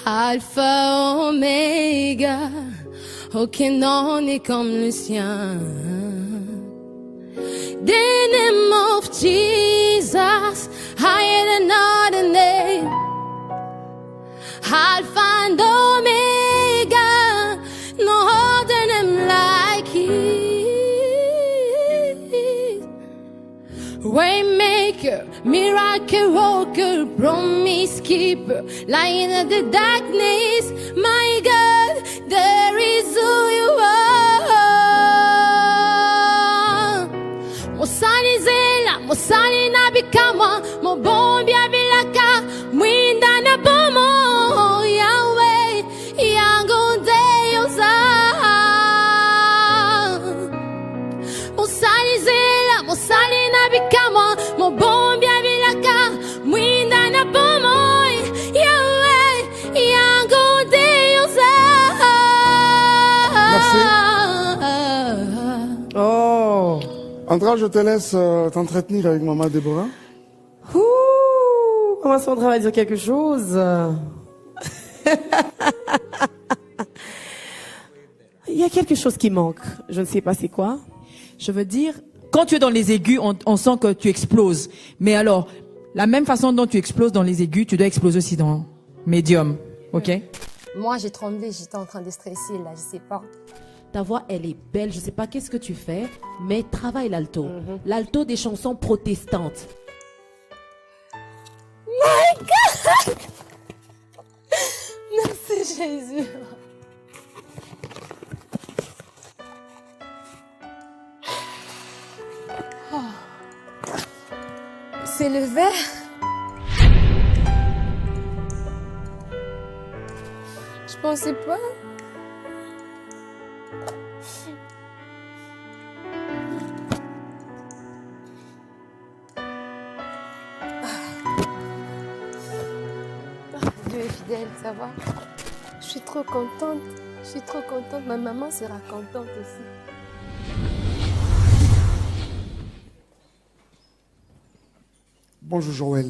Alpha, Oméga, aucun nom n'est comme le sien. The name of Jesus, higher than other name. Alpha and Omega, no other name like it. Waymaker, miracle worker, promise keeper, light in the darkness. My God, there is who you are. Mosali zela, mosali nabikama, mo bombi abilaka, mwinda na bomo.
Oh. Andra, je te laisse t'entretenir avec Maman Déborah.
Ouh, Maman Sandra va dire quelque chose. Il y a quelque chose qui manque. Je ne sais pas c'est quoi.
Je veux dire, quand tu es dans les aigus, on sent que tu exploses. Mais alors, la même façon dont tu exploses dans les aigus, tu dois exploser aussi dans médium. Ok?
Moi, j'ai tremblé, j'étais en train de stresser, là, je sais pas.
Ta voix, elle est belle. Je sais pas qu'est-ce que tu fais, mais travaille l'alto. L'alto des chansons protestantes.
My God! Merci Jésus. Oh. C'est le verre. Je pensais pas. Dieu est fidèle, ça va. Je suis trop contente. Je suis trop contente. Ma maman sera contente aussi.
Bonjour Joël.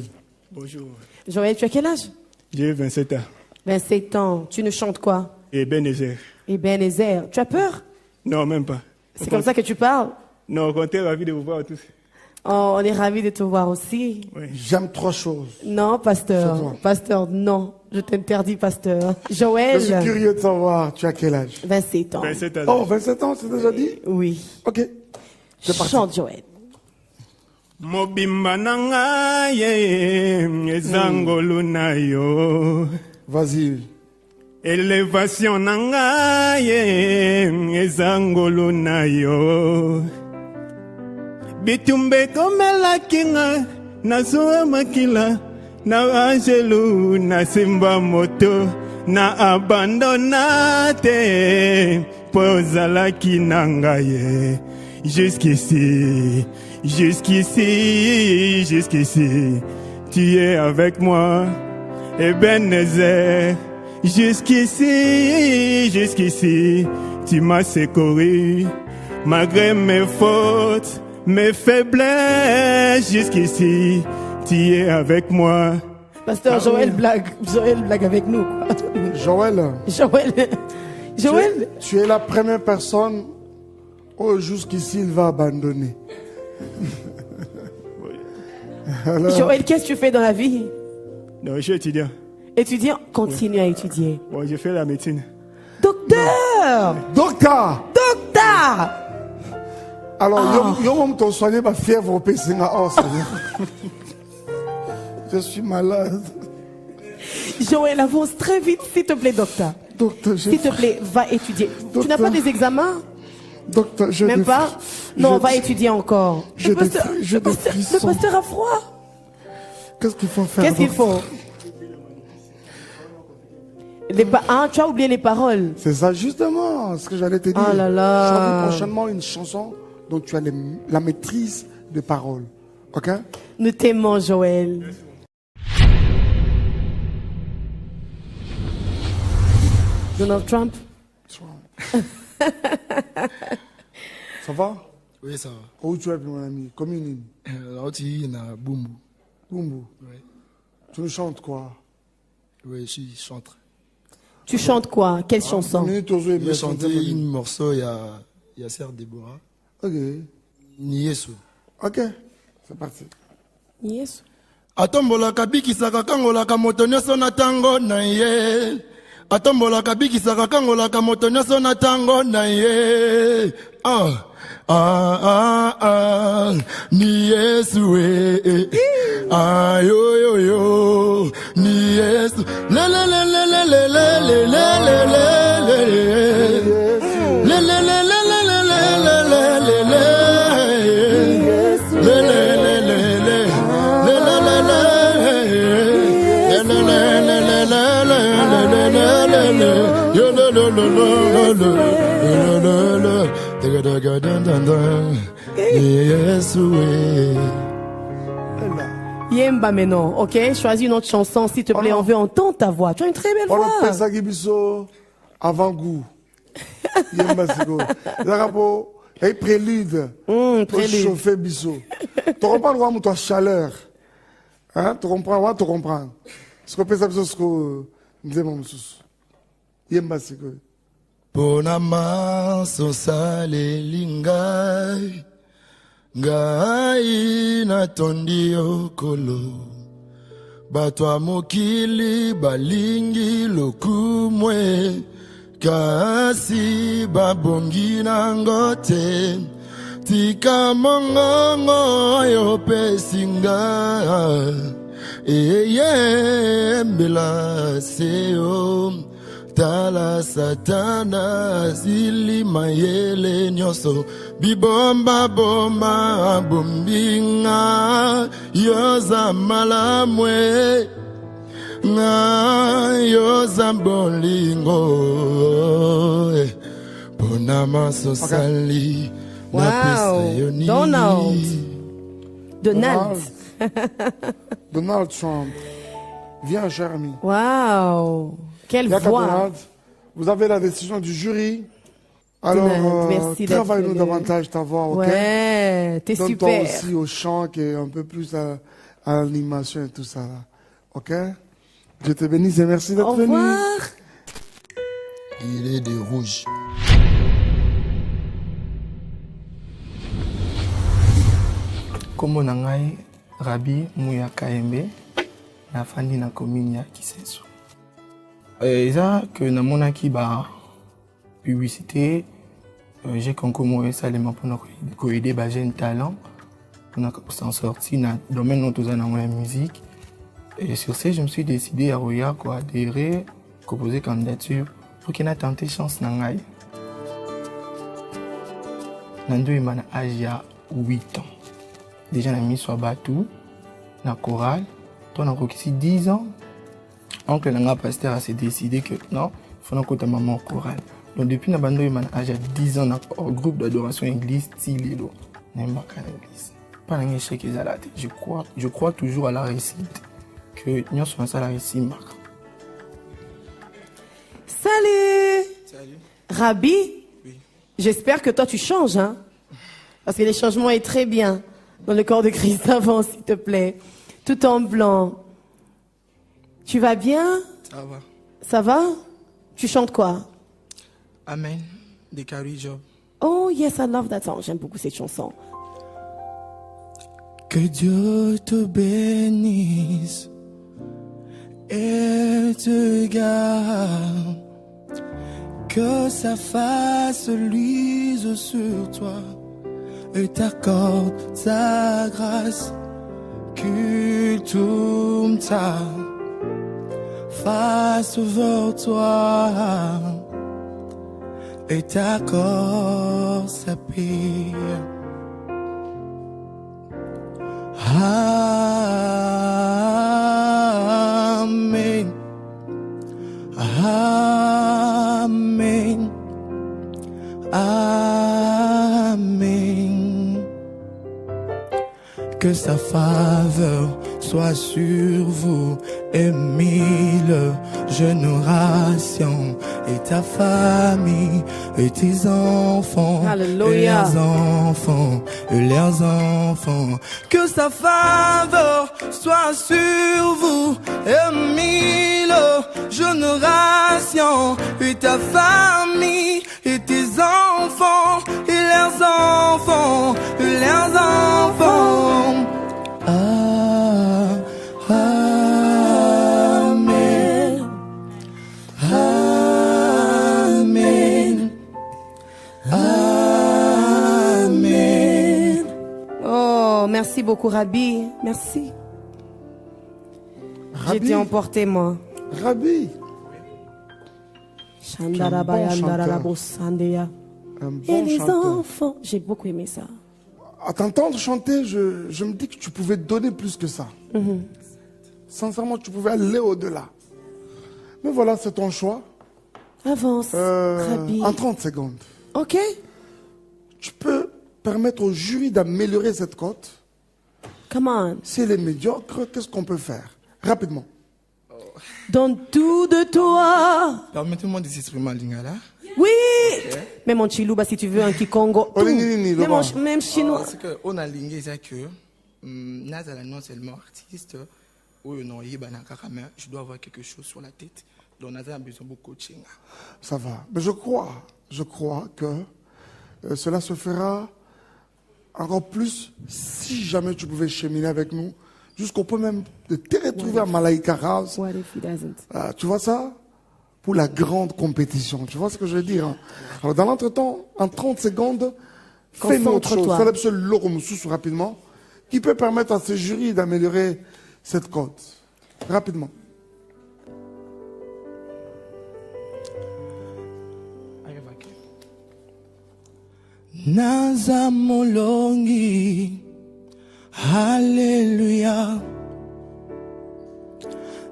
Bonjour.
Joël, tu as quel âge?
J'ai 27 ans.
27 ans. Tu ne chantes quoi?
Ebenezer.
Ebenezer. Tu as peur?
Non, même pas.
C'est comme ça que tu parles?
Non, au contraire, ravi de vous voir tous.
Oh, on est ravis de te voir aussi.
J'aime 3 choses.
Non, pasteur.
C'est toi.
Pasteur, non. Je t'interdis, pasteur. Joël.
Je suis curieux de savoir, tu as quel âge?
27 ans.
27 ans. Oh, 27 ans, c'est déjà dit?
Oui.
Ok. C'est parti.
Chante, Joël.
Mobimba na ngai ezangolo na yo.
Vas-y.
Élévation na ngai ezangolo na yo. Bitumbe komelaki nga nazuwa makila na angelu na simba moto na abandona te po ozalaki na ngai jusqu'ici. Jusqu'ici, jusqu'ici, tu es avec moi, Ebenezer. Jusqu'ici, jusqu'ici, tu m'as secouru, malgré mes fautes, mes faiblesses. Jusqu'ici, tu es avec moi.
Pasteur Joël blague avec nous. Quoi.
Joël.
Joël.
Tu es la première personne où jusqu'ici il va abandonner. Alors,
Joël, qu'est-ce que tu fais dans la vie?
Non, je suis étudiant.
Étudiant, continue à étudier.
Bon, j'ai fait la médecine.
Docteur!
Docteur!
Docteur!
Alors, yo vais te soigner ma fièvre au PC. Oh, Seigneur. Je suis malade.
Joël, avance très vite, s'il te plaît, docteur.
Docteur,
s'il te plaît, va étudier. Tu n'as pas des examens?
Docteur,
même pas? Non, va étudier encore. Le pasteur a froid.
Qu'est-ce qu'il faut faire?
Qu'est-ce qu'il faut? Tu as oublié les paroles.
C'est ça justement ce que j'allais te dire.
Oh là là.
Je choisis prochainement une chanson dont tu as la maîtrise des paroles. Ok?
Nous t'aimons, Joël. Donald Trump.
Ça va?
Oui, ça va.
Où tu es, mon ami? Commune.
Là, tu es à Bumbu.
Bumbu?
Oui.
Tu chantes quoi?
Oui, je suis chanteur.
Tu chantes quoi? Quelle chanson?
J'ai chanté une morceau, il y a Sœur Déborah.
Ok.
Niesu.
Ok, c'est parti.
Niesu.
Atombolaka bikisaka kangolaka moto nyonso na tango na ye. Atombolaka bikisaka kangolaka moto nyonso na tango na ye. Ni Yesu yo yo yo ni Yesu le le le le le le le le le le le le le
Yemba maintenant, ok? Choisis une autre chanson, s'il te plaît, on veut entendre ta voix. Tu as une très belle voix.
On pensa Gibiso avant-goût. Yemba Sigo. Zarapo, et prélude. Pour chauffer Bisso. Tu comprends quoi, toi, chaleur? Hein? Tu comprends, tu comprends. Ce que pensa Bisso, ce que nous aimons. Yemba Sigo.
Ponama sosale ngai ngai natondi okolo bato ya mokili balingi lokumwe kasi babongi nango te tika mongongo oyo pesi nga eyembela seyo tala satana zili mayele nyonso bibomba bomba bombinga yoza malamwe na yoza bolingo pona sosali na pesa yoni.
Donald Trump. Viens, cher ami.
Wow. Quelle voix.
Donald, vous avez la décision du jury. Alors, travaille-nous davantage ta voix, ok?
Ouais, t'es super.
Donne-toi aussi au chant et un peu plus à l'animation et tout ça, là. Ok? Je te bénisse et merci d'être venu.
Au revoir.
Il est de rouge.
Kombo na ngai Rabi Muya Kaembe na fandi na commune ya Kisenso. Eza que namonaki ba publicité j'ai concours salema pour aider ba jeunes talents pour s'en sortir dans le domaine où la musique. Et sur ce, je me suis décidé à adhérer, proposer candidature pour qu'il ait tenté chance dans Ngai. Nando il m'a âge il y a 8 ans. Déjà, j'ai mis sur Batou, dans la chorale. Toi, on a ici 10 ans. Oncle Nanga Pasteur a décidé que non, il faut que tu maman chorale. Donc, depuis que j'ai eu 10 ans dans un groupe d'adoration église, Tilelo, je crois toujours à la réussite. Que nous sommes à la réussite.
Salut! Salut. Rabi? Oui. J'espère que toi tu changes, hein? Parce que les changements est très bien dans le corps de Christ. Avance, s'il te plaît. Tout en blanc. Tu vas bien?
Ça va.
Ça va? Tu chantes quoi?
Amen, de Carrie Job.
Oh yes, I love that song. J'aime beaucoup cette chanson.
Que Dieu te bénisse et te garde, que sa face luise sur toi et t'accorde sa grâce, qu'il tourne ta face vers toi et t'accorde sa paix. Amen. Amen. Amen. Que sa faveur soit sur vous et 1000 générations et ta famille et tes enfants.
Alléluia.
Et leurs enfants et leurs enfants. Que sa faveur soit sur vous et 1000 générations et ta famille et tes enfants et leurs enfants et leurs enfants. Amen. Amen. Amen.
Oh, merci beaucoup, Rabi. Merci. J'ai été emporté, moi.
Rabi.
Et les enfants. J'ai beaucoup aimé ça.
À t'entendre chanter, je me dis que tu pouvais donner plus que ça. Sincèrement, tu pouvais aller au-delà. Mais voilà, c'est ton choix.
Avance, Rabi.
En 30 secondes.
Ok.
Tu peux permettre au jury d'améliorer cette cote.
Come on.
Si elle est médiocre, qu'est-ce qu'on peut faire? Rapidement.
Donne tout de toi.
Permettez-moi de s'exprimer en lingala.
Oui. Okay. Même en Chiluba, si tu veux, en Kikongo. Même chinois.
Parce qu'on a lingé, c'est que Nazala non seulement artiste, je dois avoir quelque chose sur la tête. Donc Nazala a besoin de coaching.
Ça va. Mais je crois que cela se fera encore plus si jamais tu pouvais cheminer avec nous jusqu'au point même de te retrouver à Malaika House. Tu vois ça? Pour la grande compétition. Tu vois ce que je veux dire, hein? Alors dans l'entretemps, en 30 secondes, fais-nous autre chose. Fais absolument l'oromoussous rapidement, qui peut permettre à ce jury d'améliorer cette cote. Rapidement.
Nazamolongi, Alléluia.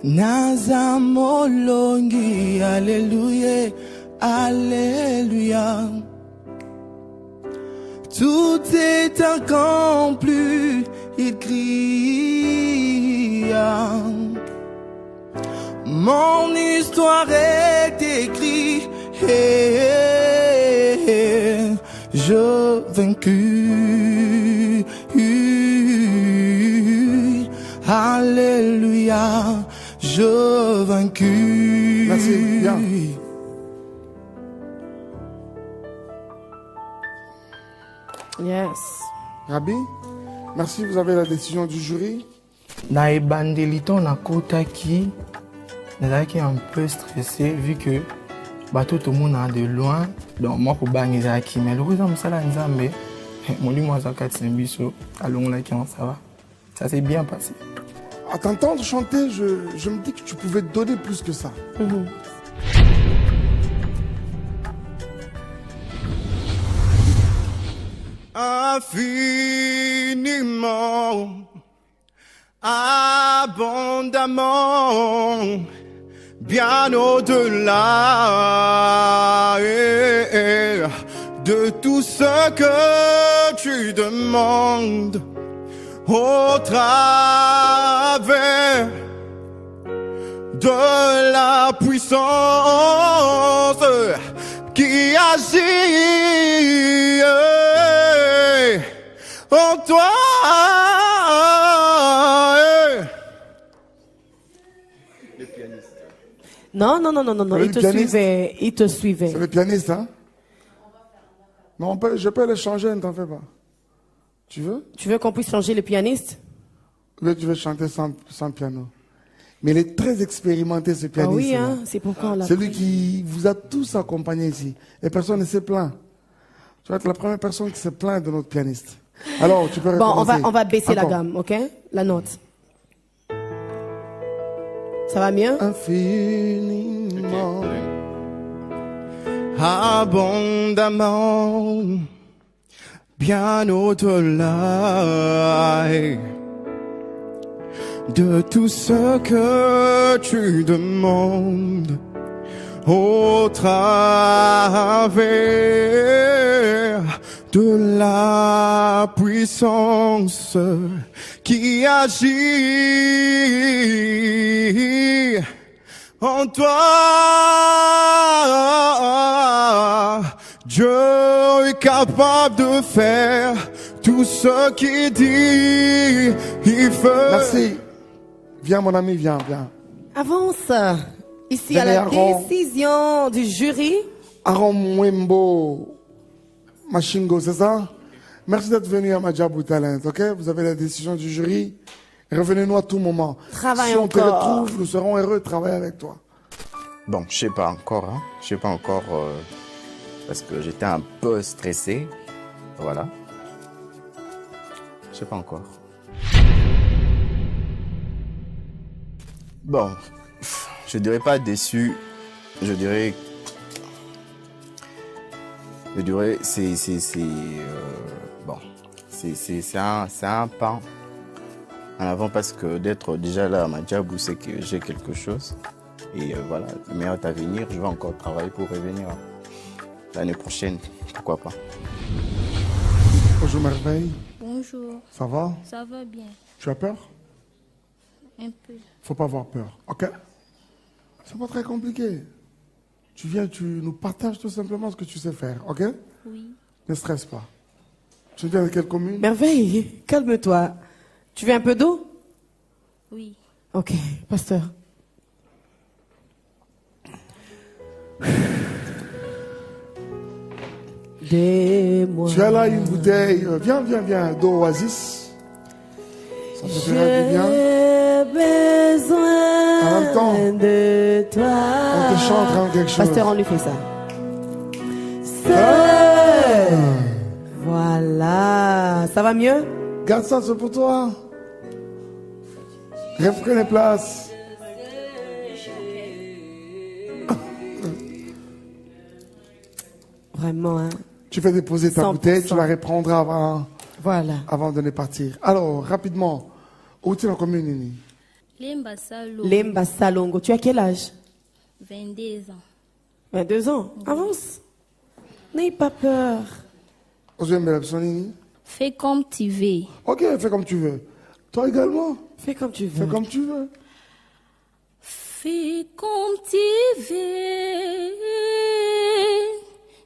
Nazamolongi, Alléluia, Alléluia. Tout est accompli, il crie. Mon histoire est écrite, je vaincu. Alléluia, je vaincu.
Merci, bien.
Yes.
Rabi, Merci, vous avez la décision du jury.
Na ebandeli to nakotaki, nazalaki un peu stressé vu que bato tout le monde a de loin. Donc moi pour bang ezalaki mais le rose mosala nzambe molimo azaka tsimbiso alongolaki ça va. Ça s'est bien passé.
À t'entendre chanter, je me dis que tu pouvais te donner plus que ça.
Infiniment, abondamment, bien au-delà de tout ce que tu demandes au travers de la puissance qui agit en toi.
Non, il te suivait.
C'est le pianiste, hein? Non, je peux le changer, ne t'en fais pas. Tu veux?
Tu veux qu'on puisse changer le pianiste?
Oui, tu veux chanter sans piano. Mais il est très expérimenté, ce pianiste.
Ah oui, hein, c'est pourquoi on l'a
C'est lui
pris.
qui vous a tous accompagnés ici. Et personne ne s'est plaint. Tu vas être la première personne qui se plaint de notre pianiste. Alors, tu peux
Bon,
recommencer.
on va baisser la
Encore.
gamme, ok? La note. Ça va mieux?
Infiniment.
Abondamment, bien au-delà de tout ce que tu demandes au travers de la puissance qui agit en toi. Dieu est capable de faire tout ce qu'il dit, il fait.
Merci. Viens, mon ami, viens.
Avance. Ici, à
Venez,
la
Aaron.
décision du jury.
Aaron Mwembo Machingo, c'est ça? Merci d'être venu à Madjabou Talent, ok? Vous avez la décision du jury. Revenez-nous à tout moment.
Travaille
si on te
encore.
retrouve, nous serons heureux de travailler avec toi.
Bon, je sais pas encore, hein. Je sais pas encore parce que j'étais un peu stressé. Voilà. Je sais pas encore. Bon, je dirais pas déçu. Je dirais bon, c'est un pas en avant parce que d'être déjà là à Madjabou, c'est que j'ai quelque chose. Et voilà, le meilleur est à venir. Je vais encore travailler pour revenir l'année prochaine. Pourquoi pas.
Bonjour Merveille.
Bonjour.
Ça va?
Ça va bien.
Tu as peur?
Un peu.
Faut pas avoir peur, ok? C'est pas très compliqué. Tu viens, tu nous partages tout simplement ce que tu sais faire, ok?
Oui.
Ne stresse pas. Tu viens de quelle commune?
Merveille, calme-toi. Tu veux un peu d'eau?
Oui.
Ok, pasteur.
Tu as là une bouteille, viens, d'eau Oasis. Ça te fera du bien.
Besoin
En même temps,
de toi.
on te chantera quelque chose.
Pasteur, on lui fait ça. Voilà. Ça va mieux?
Garde ça, c'est pour toi. Reprenez place.
Vraiment, hein.
Tu fais déposer ta
100%.
bouteille, tu la reprendras
Voilà.
avant de partir. Alors, rapidement, où tu es la commune, Nini?
Lemba Salo.
Lemba Salongo. Tu as quel âge?
22 ans.
22 ans. Avance. N'aie pas peur.
Nini?
Fais comme tu veux.
Ok, fais comme tu veux. Toi également?
Fais comme tu veux.
Fais comme tu veux.
Fais comme tu veux.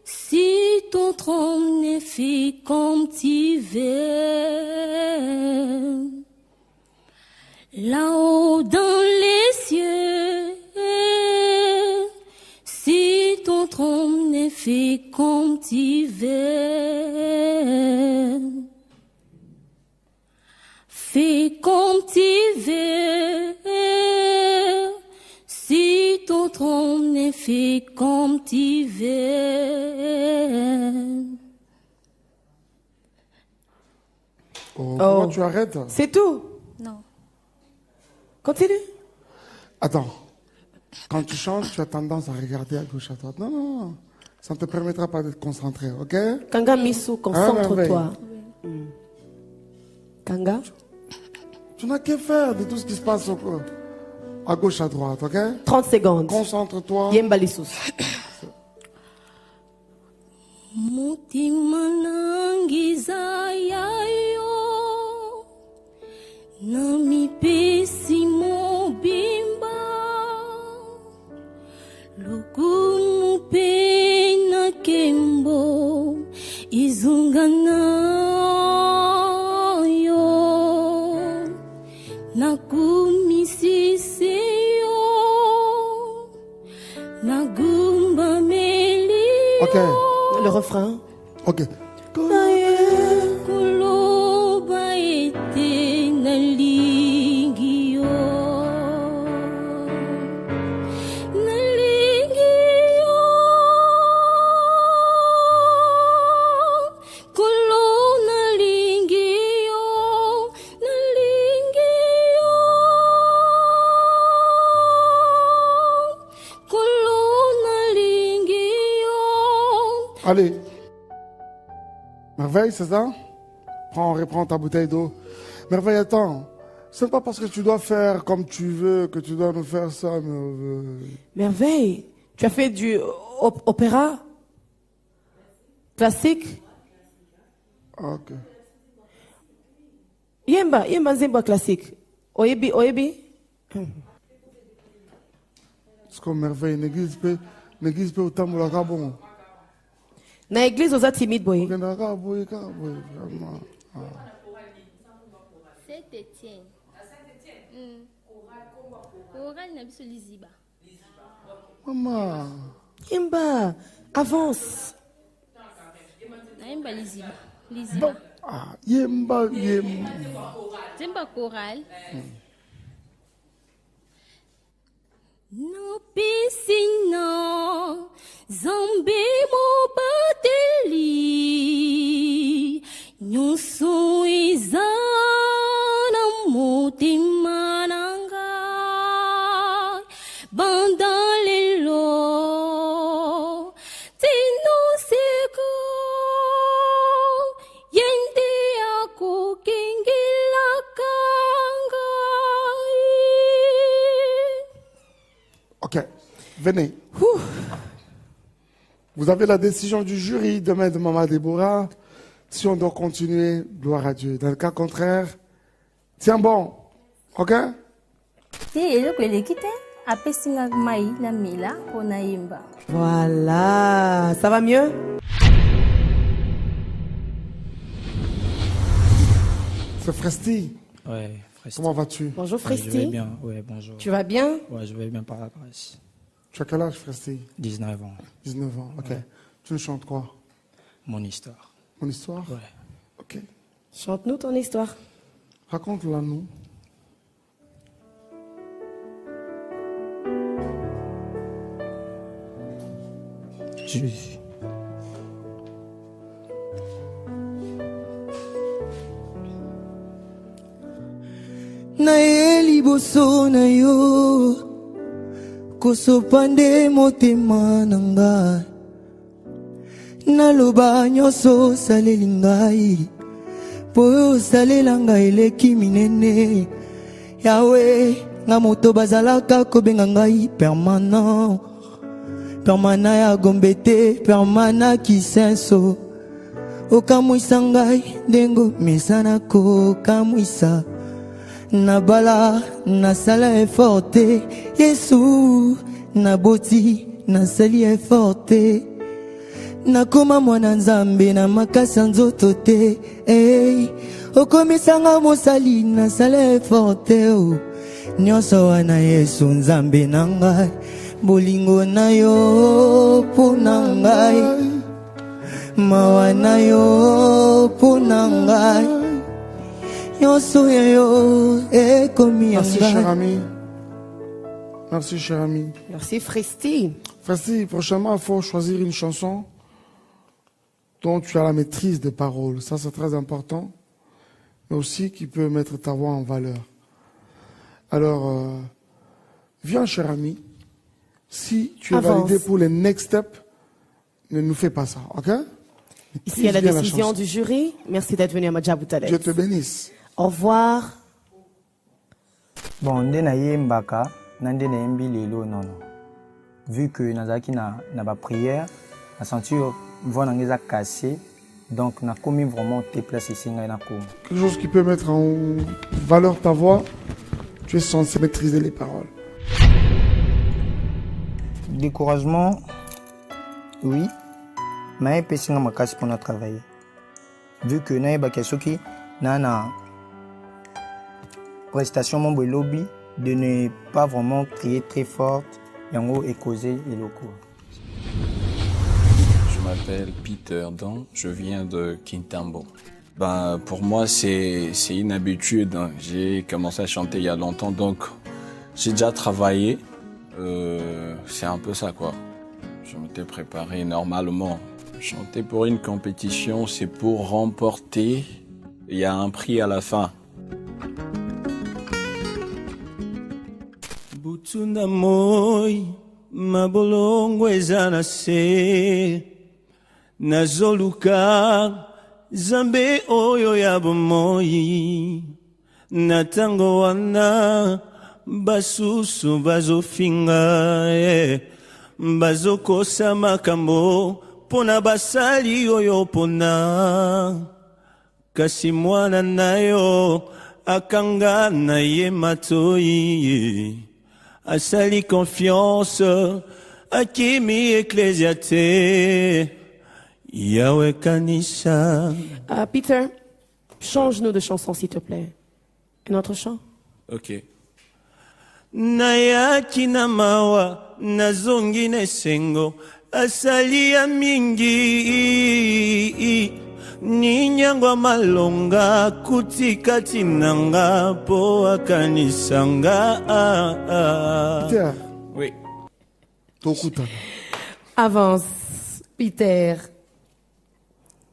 Si ton trône est fait comme tu veux. Là-haut dans les cieux. Si ton trône est fait comme tu veux. fais comme tu veux. Si ton trône est fait comme tu veux.
Oh, comment tu arrêtes?
C'est tout?
Non.
Continue.
Attends. Quand tu chantes, tu as tendance à regarder à gauche, à droite. Non, non, non. Ça ne te permettra pas d'être concentré, ok?
Kanga Missou, concentre-toi. Kanga?
Tu n'as qu'à faire de tout ce qui se passe à gauche, à droite, ok?
30 secondes.
Concentre-toi.
Yemba Lissous.
Mutima nangiza yayo nami pesi mobimba lukumu pena kembo izungana yo nakumisiseyo nagumba meli.
Ok.
Le refrain.
Ok.
Kuloba ete nalingi yo. Nalingi yo. Kulo nalingi yo. Nalingi yo. Kulo nalingi yo.
Allez. Merveille, c'est ça? Reprends ta bouteille d'eau. Merveille, attends. Ce n'est pas parce que tu dois faire comme tu veux que tu dois nous faire ça, Merveille.
Merveille, tu as fait du opéra classique?
Ok.
Yemba Zemba classique. Oyebi.
C'est comme Merveille, n'église pas autant de la cabon.
Na église oza timide boy.
Saint-Étienne. Oral na biso liziba.
Maman.
Yemba, avance.
Yemba liziba. Liziba.
Ah, Yemba.
Zemba choral. No piscina, zambi mo bateli, nyusu izana mutima nanga, bandalelo, tino seko, yende ako kingila kanga.
Ok, venez. Vous avez la décision du jury demain de Maman Déborah. Si on doit continuer, gloire à Dieu. Dans le cas contraire, tiens bon. Ok?
Voilà, ça va mieux?
C'est Fresti.
Ouais, Fresti.
Comment vas-tu?
Bonjour Fresti.
Je vais bien, ouais, bonjour.
Tu vas bien?
Ouais, je vais bien par la grâce.
Tu as quel âge, Fresti?
19 ans.
19 ans, ok.
Ouais.
Tu nous chantes quoi?
Mon histoire.
Mon histoire?
Ouais.
Ok.
Chante-nous ton histoire.
Raconte-la nous.
Je...
Naye liboso na yo kosopande motema na ngai naloba nyonso osaleli ngai po oyo osalela ngai eleki minene yawe nga moto bazalaka kobenga ngai permanent permana ya gombe te permana kisenso okamwisa ngai ndengo mesana kokamwisa nabala nasala effort te yesu naboti nasali effort te nakoma mwana nzambe na makasi ya nzoto te hey, okomisanga mosali nasala effort te oh. Nyonso wana yesu nzambe na ngai bolingo na yo mpo na ngai mawa na yo mpo na ngai nyonso ya yo ekomi
Merci, cher
yanga.
ami. Merci, cher ami.
Merci, Fresti.
Fresti, prochainement, il faut choisir une chanson dont tu as la maîtrise des paroles. Ça, c'est très important. Mais aussi qui peut mettre ta voix en valeur. Alors, viens, cher ami. Si tu es
Avance.
validé pour les next steps, ne nous fais pas ça, ok?
Ici, à la
Maîtrise bien
décision
chanson.
du jury. Merci d'être venu à Madjabou Talent.
Dieu te bénisse.
Au revoir.
Bon, nde na yembaka, na nde na yembi lelo nono. Vu que nazaki na ba prière, na senti voix na ngeza cassé, donc na komi vraiment te place ici ngai na komi.
Quelque chose qui peut mettre en valeur ta voix, tu es censé maîtriser les paroles.
Découragement, oui, mais epesi nga makasi pour travailler. Vu que nayebaki soki na prestation mon lobby de ne pas vraiment crier très forte yango et causer les locaux.
Je m'appelle Peter Dan, je viens de Kintambo. Ben, pour moi, c'est une habitude. J'ai commencé à chanter il y a longtemps, donc j'ai déjà travaillé. C'est un peu ça, quoi. Je m'étais préparé normalement. Chanter pour une compétition, c'est pour remporter. Il y a un prix à la fin.
Butuna moi, mabolongo eza na se. Nazoluka, zambe oyo ya bomoi. Na tango wana, basusu bazofinga, bazokosa makambo, pona basali oyo pona. Kasi mwana nayo, akanga na ye matoi. Asali confiance, akimi ecclésiate, Yahweh kanisa.
Peter, change-nous de chanson, s'il te plaît. Un autre chant?
Ok.
Nayaki na mawa, nazongi na esengo, asali ya mingi. Ninyangwa malonga, kutikati nanga, po akanisanga.
Peter.
Oui.
Avance, Peter.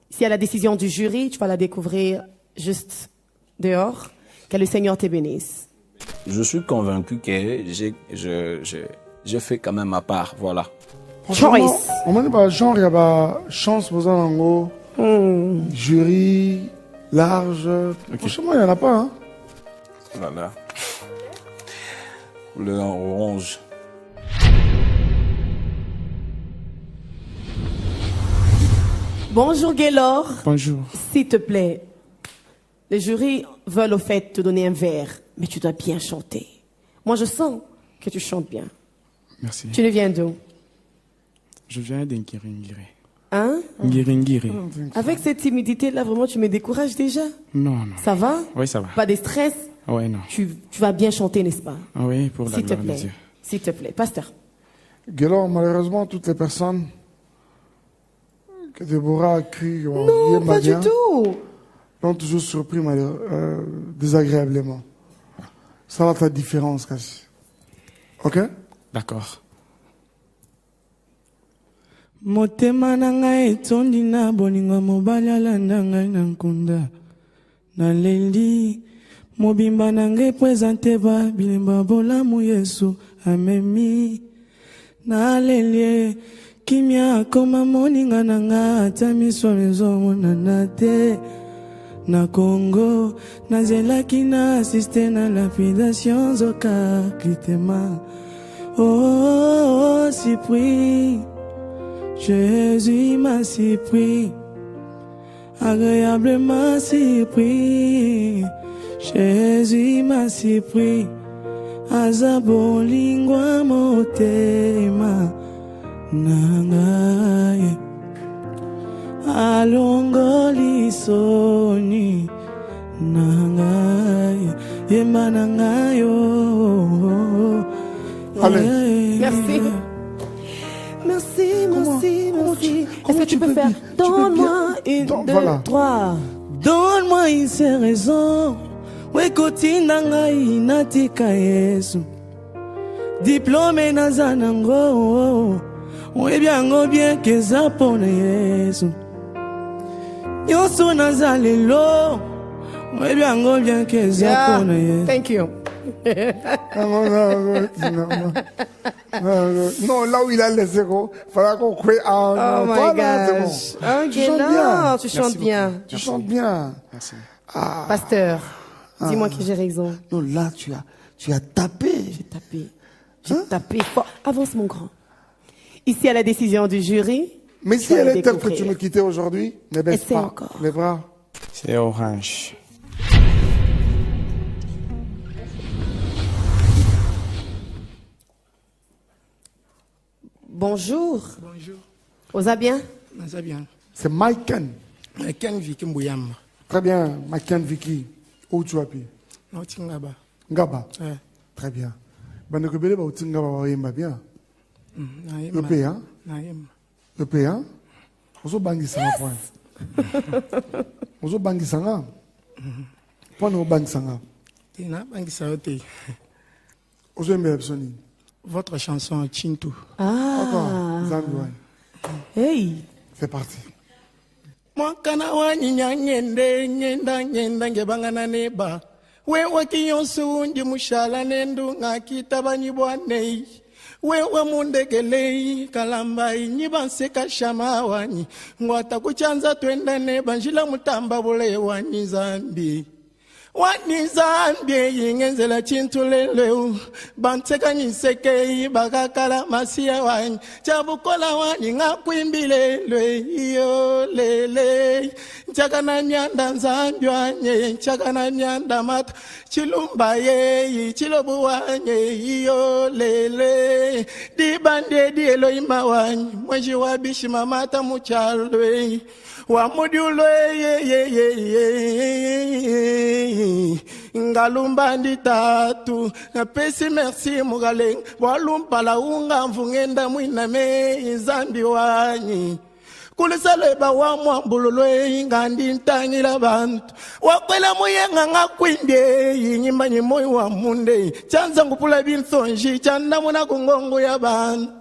Si à la décision du jury, tu vas la découvrir juste dehors. Que le Seigneur te bénisse.
Je suis convaincu que j'ai fait quand même ma part, voilà.
Choice.
On m'a dit, bah, genre, il y a bah, chance, besoin en gros. Jury, large. Franchement, il n'y en a pas, hein.
Voilà. Couleur orange.
Bonjour Gaylor.
Bonjour.
S'il te plaît, les jurys veulent au fait te donner un verre, mais tu dois bien chanter. Moi, je sens que tu chantes bien.
Merci.
Tu ne viens d'où?
Je viens d'Ngiringiri.
Hein?
Ngiringiri.
Avec cette timidité-là, vraiment, tu me décourages déjà.
Non, non.
Ça va?
Oui, ça va.
Pas de stress?
Oui, non.
Tu vas bien chanter, n'est-ce pas?
Oui, pour la
S'il te
gloire de
plaît.
Dieu.
S'il te plaît. Pasteur.
Gaylor, malheureusement, toutes les personnes que Déborah a cru
Non, pas du tout.
l'ont toujours surpris désagréablement. Ça va être la différence, Cassie. Ok?
D'accord.
Motema na ngai etondi na bolingo mobali alanda ngai na nkunda naleli mobimba na ngai po eza nteba bilemba bolamu yesu amemi naleli kimia akoma moninga na ngai ata miso ezomonana te na Congo nazelaki na asiste na lapidation zoka klitema oh, surpris Jésus m'a surpris, agréablement surpris. Jésus m'a surpris, azabolingwa motema nangaye, alongoli soni nangaye, yema nangayo.
Allez. Merci. Merci, merci, merci. Est-ce que tu peux faire? Donne-moi une, deux, trois.
Donne-moi une seule raison wekotinda ngai natika Yesu diplôme naza nango oyebi yango bien keza mpona Yesu nyonso naza lelo oyebi yango bien keza mpona Yesu.
Thank you.
Non, là où il a les zéros, il fallait qu'on crée un.
Oh my gosh. Ok, non, tu chantes bien.
Tu chantes bien.
Merci.
Ah.
Pasteur, dis-moi que j'ai raison.
Non, là, tu as tapé.
J'ai tapé. J'ai tapé fort. Avance, mon grand. Ici, à la décision du jury.
Mais si elle est telle que tu me quittais aujourd'hui, ne baisse pas
encore
les bras.
C'est orange.
Bonjour.
Bonjour.
Osa bien?
Osa bien.
C'est Maiken.
Maiken Vicky Mbouyamba.
Très bien, Maiken Vicky. Où tu appuies?
Non, Ngaba.
Ngaba?
Ouais.
Très bien. Ben, tu peux pas Ngaba bien. EP, hein? EP, hein? Oso bangi sanga point. Oso bangi sanga. Point no bangi sanga.
Tina bangi saote.
Oso embe absoni.
Votre chanson Chintu.
Ah.
Zandouane.
Hey.
C'est parti.
Mwakana wanyi nyanyende nyenda nyenda ngebangana neba. Wewe kiyonsu ndi mushala nendu ngakitabanyi bwanei. Wewe mundegelei kalambai nyibanseka shama wanyi. Ngwata kuchanza twenda neba njila mutamba bule wanyi zambi. Wani Zambie ingenzela Chintu leleu Banteka niseke bakakala masia wani Chabukola wani ngakwimbilelwe iyo lele Chakana nyanda Zambie wanye Chakana nyanda mata Chilumba ye Chilobu wanye iyo lele Dibande dielo ima wani Mwenji wabishi mamata muchalwe Wamudulwe ngalumba nditatu napesi merci mugaleng walumpa la unga mvungenda mwiname Zambi wanyi kulisaleba wa mwambululwe ngandi ntangila bantu wakwela muyenga ngakwindye yinyimba nyimoyi wa munde chanza ngupula binsonji chanda muna kungongo ya bantu.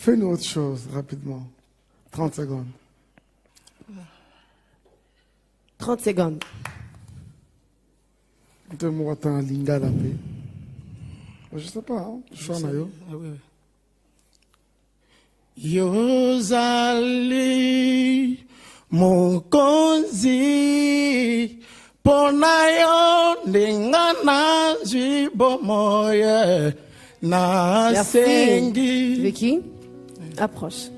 Fais-nous autre chose, rapidement. 30 secondes.
30 secondes.
Donne-moi un linga la paix. Je sais pas, hein. Je suis en ayo.
Yozali mokonzi ponayo ndingana jibomoye na sengi.
Vicky, approche.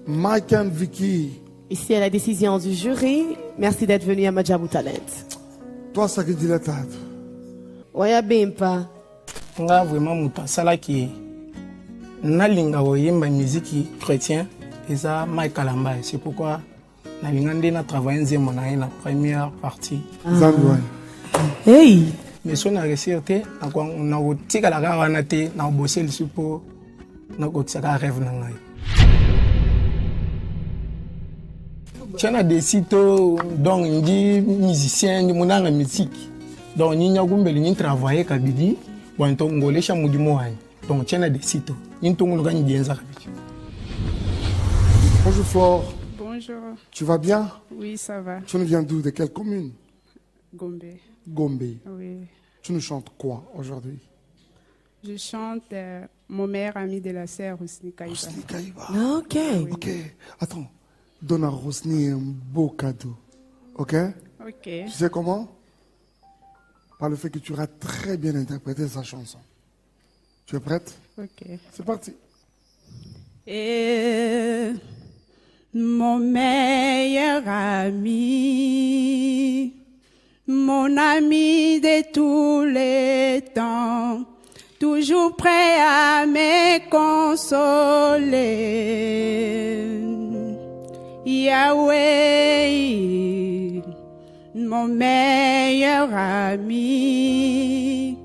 Maiken Vicky.
Ici à la décision du jury. Merci d'être venu à Madjabou Talent.
Toi, ça qui dit la tête.
Oya bimpa.
Nga vraiment muta salaki nalinga oyemba musique chrétien eza Michael Ambaye. C'est pourquoi nalinga ndena travailler nzembo na la première partie.
Zandouane.
Hey.
Mais si on a réussi à faire, on a aussi la garde, on a bossé le support, on a aussi la rêve. Tu as des sites dont on dit musicien, on a la musique. Donc on a travaillé avec Kabidi, on a travaillé avec Moudimoine. Donc tu as des sites, on a travaillé bien.
Bonjour Flore.
Bonjour.
Tu vas bien?
Oui, ça va.
Tu nous viens d'où? De quelle commune?
Gombe.
Gombe.
Oui.
Tu nous chantes quoi aujourd'hui?
Je chante Mon meilleur ami de la sœur Rosny Kaïba.
Rosny Kaïba.
Ok.
Oui.
Ok. Attends. Donne à Rosny un beau cadeau. Ok?
Ok.
Tu sais comment? Par le fait que tu auras très bien interprété sa chanson. Tu es prête?
Ok.
C'est parti.
Et mon meilleur ami, mon ami de tous les temps, toujours prêt à me consoler. Yahweh, mon meilleur ami,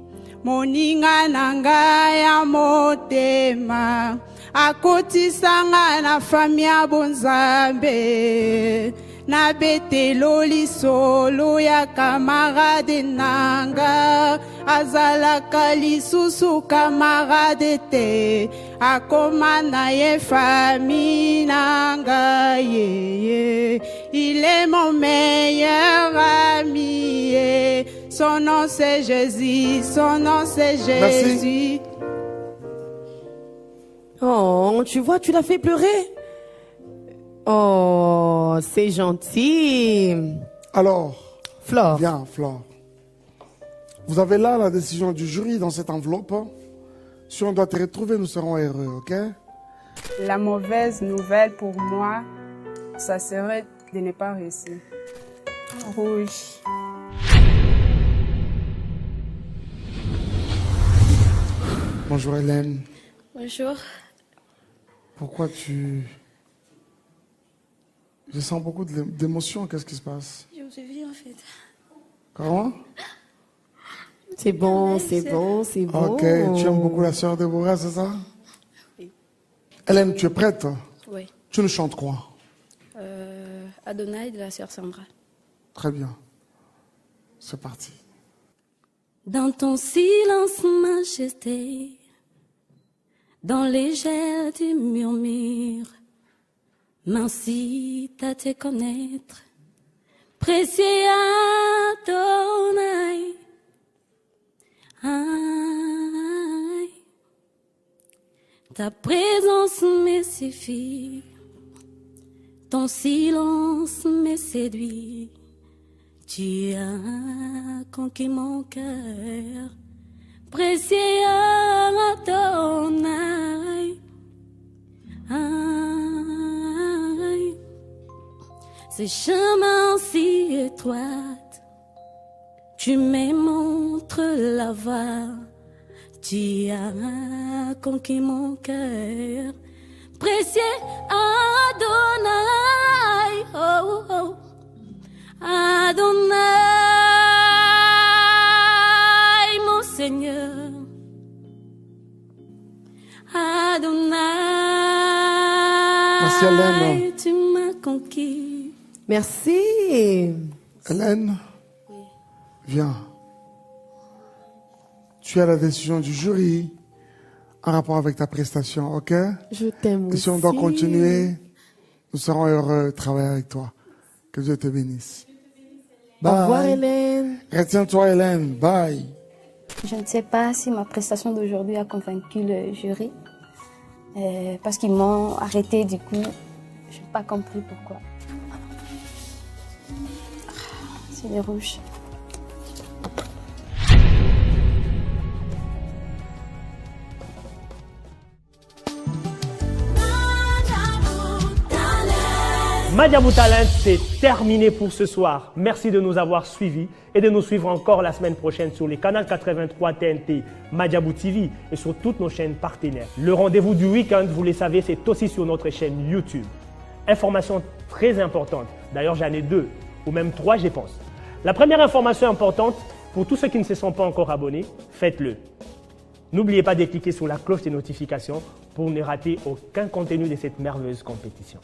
mon ingananga ya motema, akotisanga na famille ya bonzambe, na betelo lisolo ya camarade nanga azalaka lisusu camarade te akoma na ye famille nanga yeye il est mon meilleur ami son nom c'est Jésus son nom c'est Jésus.
Merci.
Oh, tu vois, tu l'as fait pleurer. Oh, c'est gentil.
Alors,
Flore.
Bien, Flore. Vous avez là la décision du jury dans cette enveloppe. Si on doit te retrouver, nous serons heureux, ok?
La mauvaise nouvelle pour moi, ça serait de ne pas réussir. Rouge.
Bonjour Hélène.
Bonjour.
Pourquoi tu... Je sens beaucoup d'émotions, qu'est-ce qui se passe?
Je vous ai vu en fait.
Comment?
C'est bon, c'est bon, c'est bon.
Ok, tu aimes beaucoup la sœur Déborah, c'est ça?
Oui.
Hélène, tu es prête?
Oui.
Tu nous chantes quoi?
Adonai de la sœur Sandra.
Très bien. C'est parti.
Dans ton silence, majesté, dans les gels du murmure, m'incite à te connaître, précieux Adonai. Aïe. Ta présence me suffit, ton silence me séduit. Tu as conquis mon cœur, précieux Adonai. Aïe. Ces chemins si étroits, tu me montres la voie. Tu as conquis mon cœur, précieux Adonai. Oh, oh. Adonai, mon Seigneur. Adonai,
merci Hélène.
Tu m'as conquis.
Merci.
Hélène, oui. Viens. Tu as la décision du jury en rapport avec ta prestation, ok?
Je t'aime aussi.
Et si on doit continuer, nous serons heureux de travailler avec toi. Que Dieu te bénisse.
Bye. Au revoir Hélène.
Retiens-toi Hélène, bye.
Je ne sais pas si ma prestation d'aujourd'hui a convaincu le jury. Parce qu'ils m'ont arrêté, du coup, je n'ai pas compris pourquoi. C'est les rouges.
Madjabou Talent, c'est terminé pour ce soir. Merci de nous avoir suivis et de nous suivre encore la semaine prochaine sur les canaux 83 TNT, Madjabou TV et sur toutes nos chaînes partenaires. Le rendez-vous du week-end, vous le savez, c'est aussi sur notre chaîne YouTube. Information très importante, d'ailleurs j'en ai 2 ou même 3 je pense. La première information importante, pour tous ceux qui ne se sont pas encore abonnés, faites-le. N'oubliez pas de cliquer sur la cloche de notification pour ne rater aucun contenu de cette merveilleuse compétition.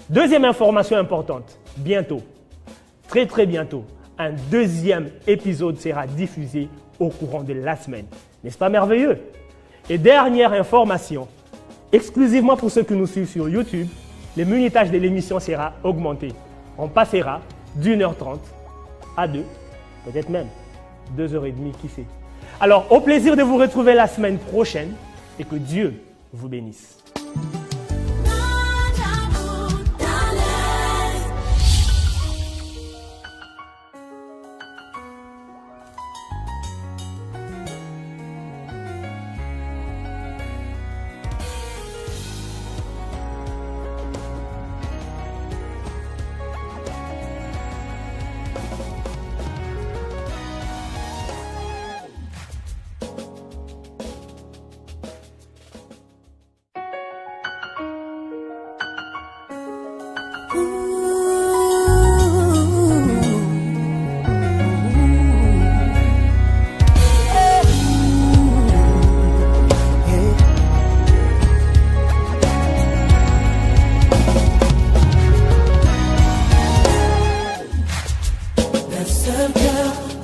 Deuxième information importante, bientôt, très bientôt, un deuxième épisode sera diffusé au courant de la semaine. N'est-ce pas merveilleux? Et dernière information, exclusivement pour ceux qui nous suivent sur YouTube, le minutage de l'émission sera augmenté. On passera d'1h30 à 2, peut-être même 2h30, qui sait. Alors, au plaisir de vous retrouver la semaine prochaine et que Dieu vous bénisse.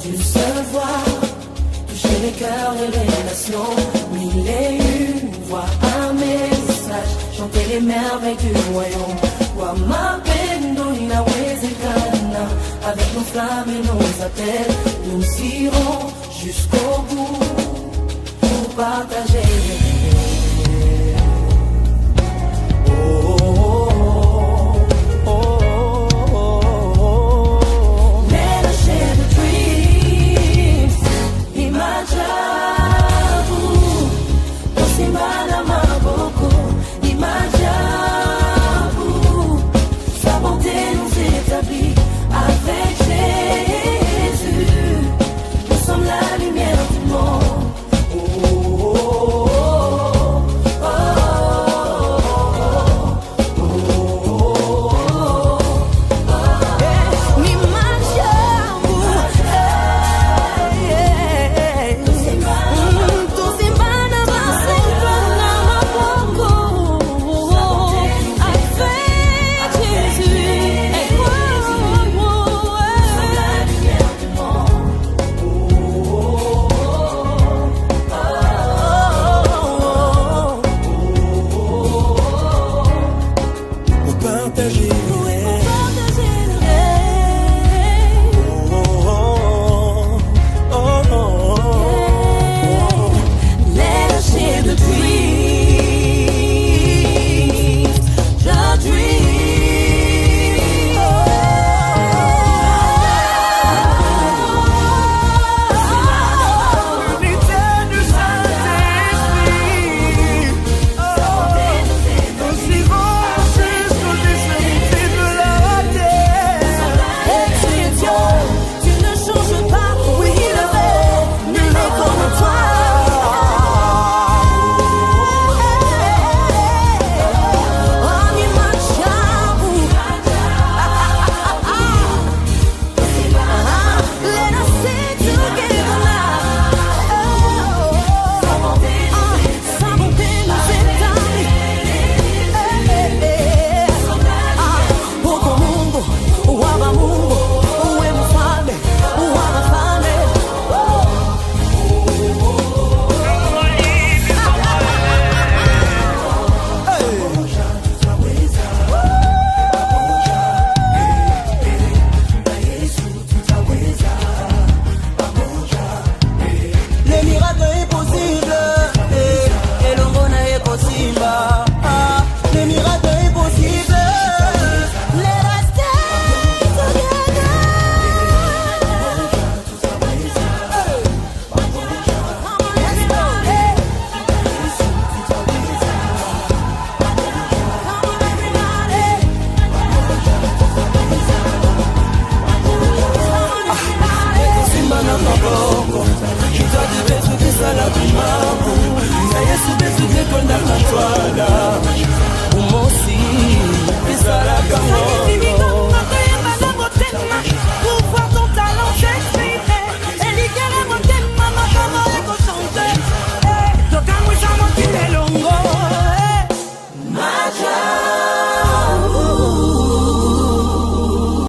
d'une seule voix, toucher les cœurs et les nations. 1001 voix, un message, chanter les merveilles du royaume. Wamapendo inawezekana, avec nos flammes et nos appels, nous irons jusqu'au bout pour partager. Sa bonté nous établit.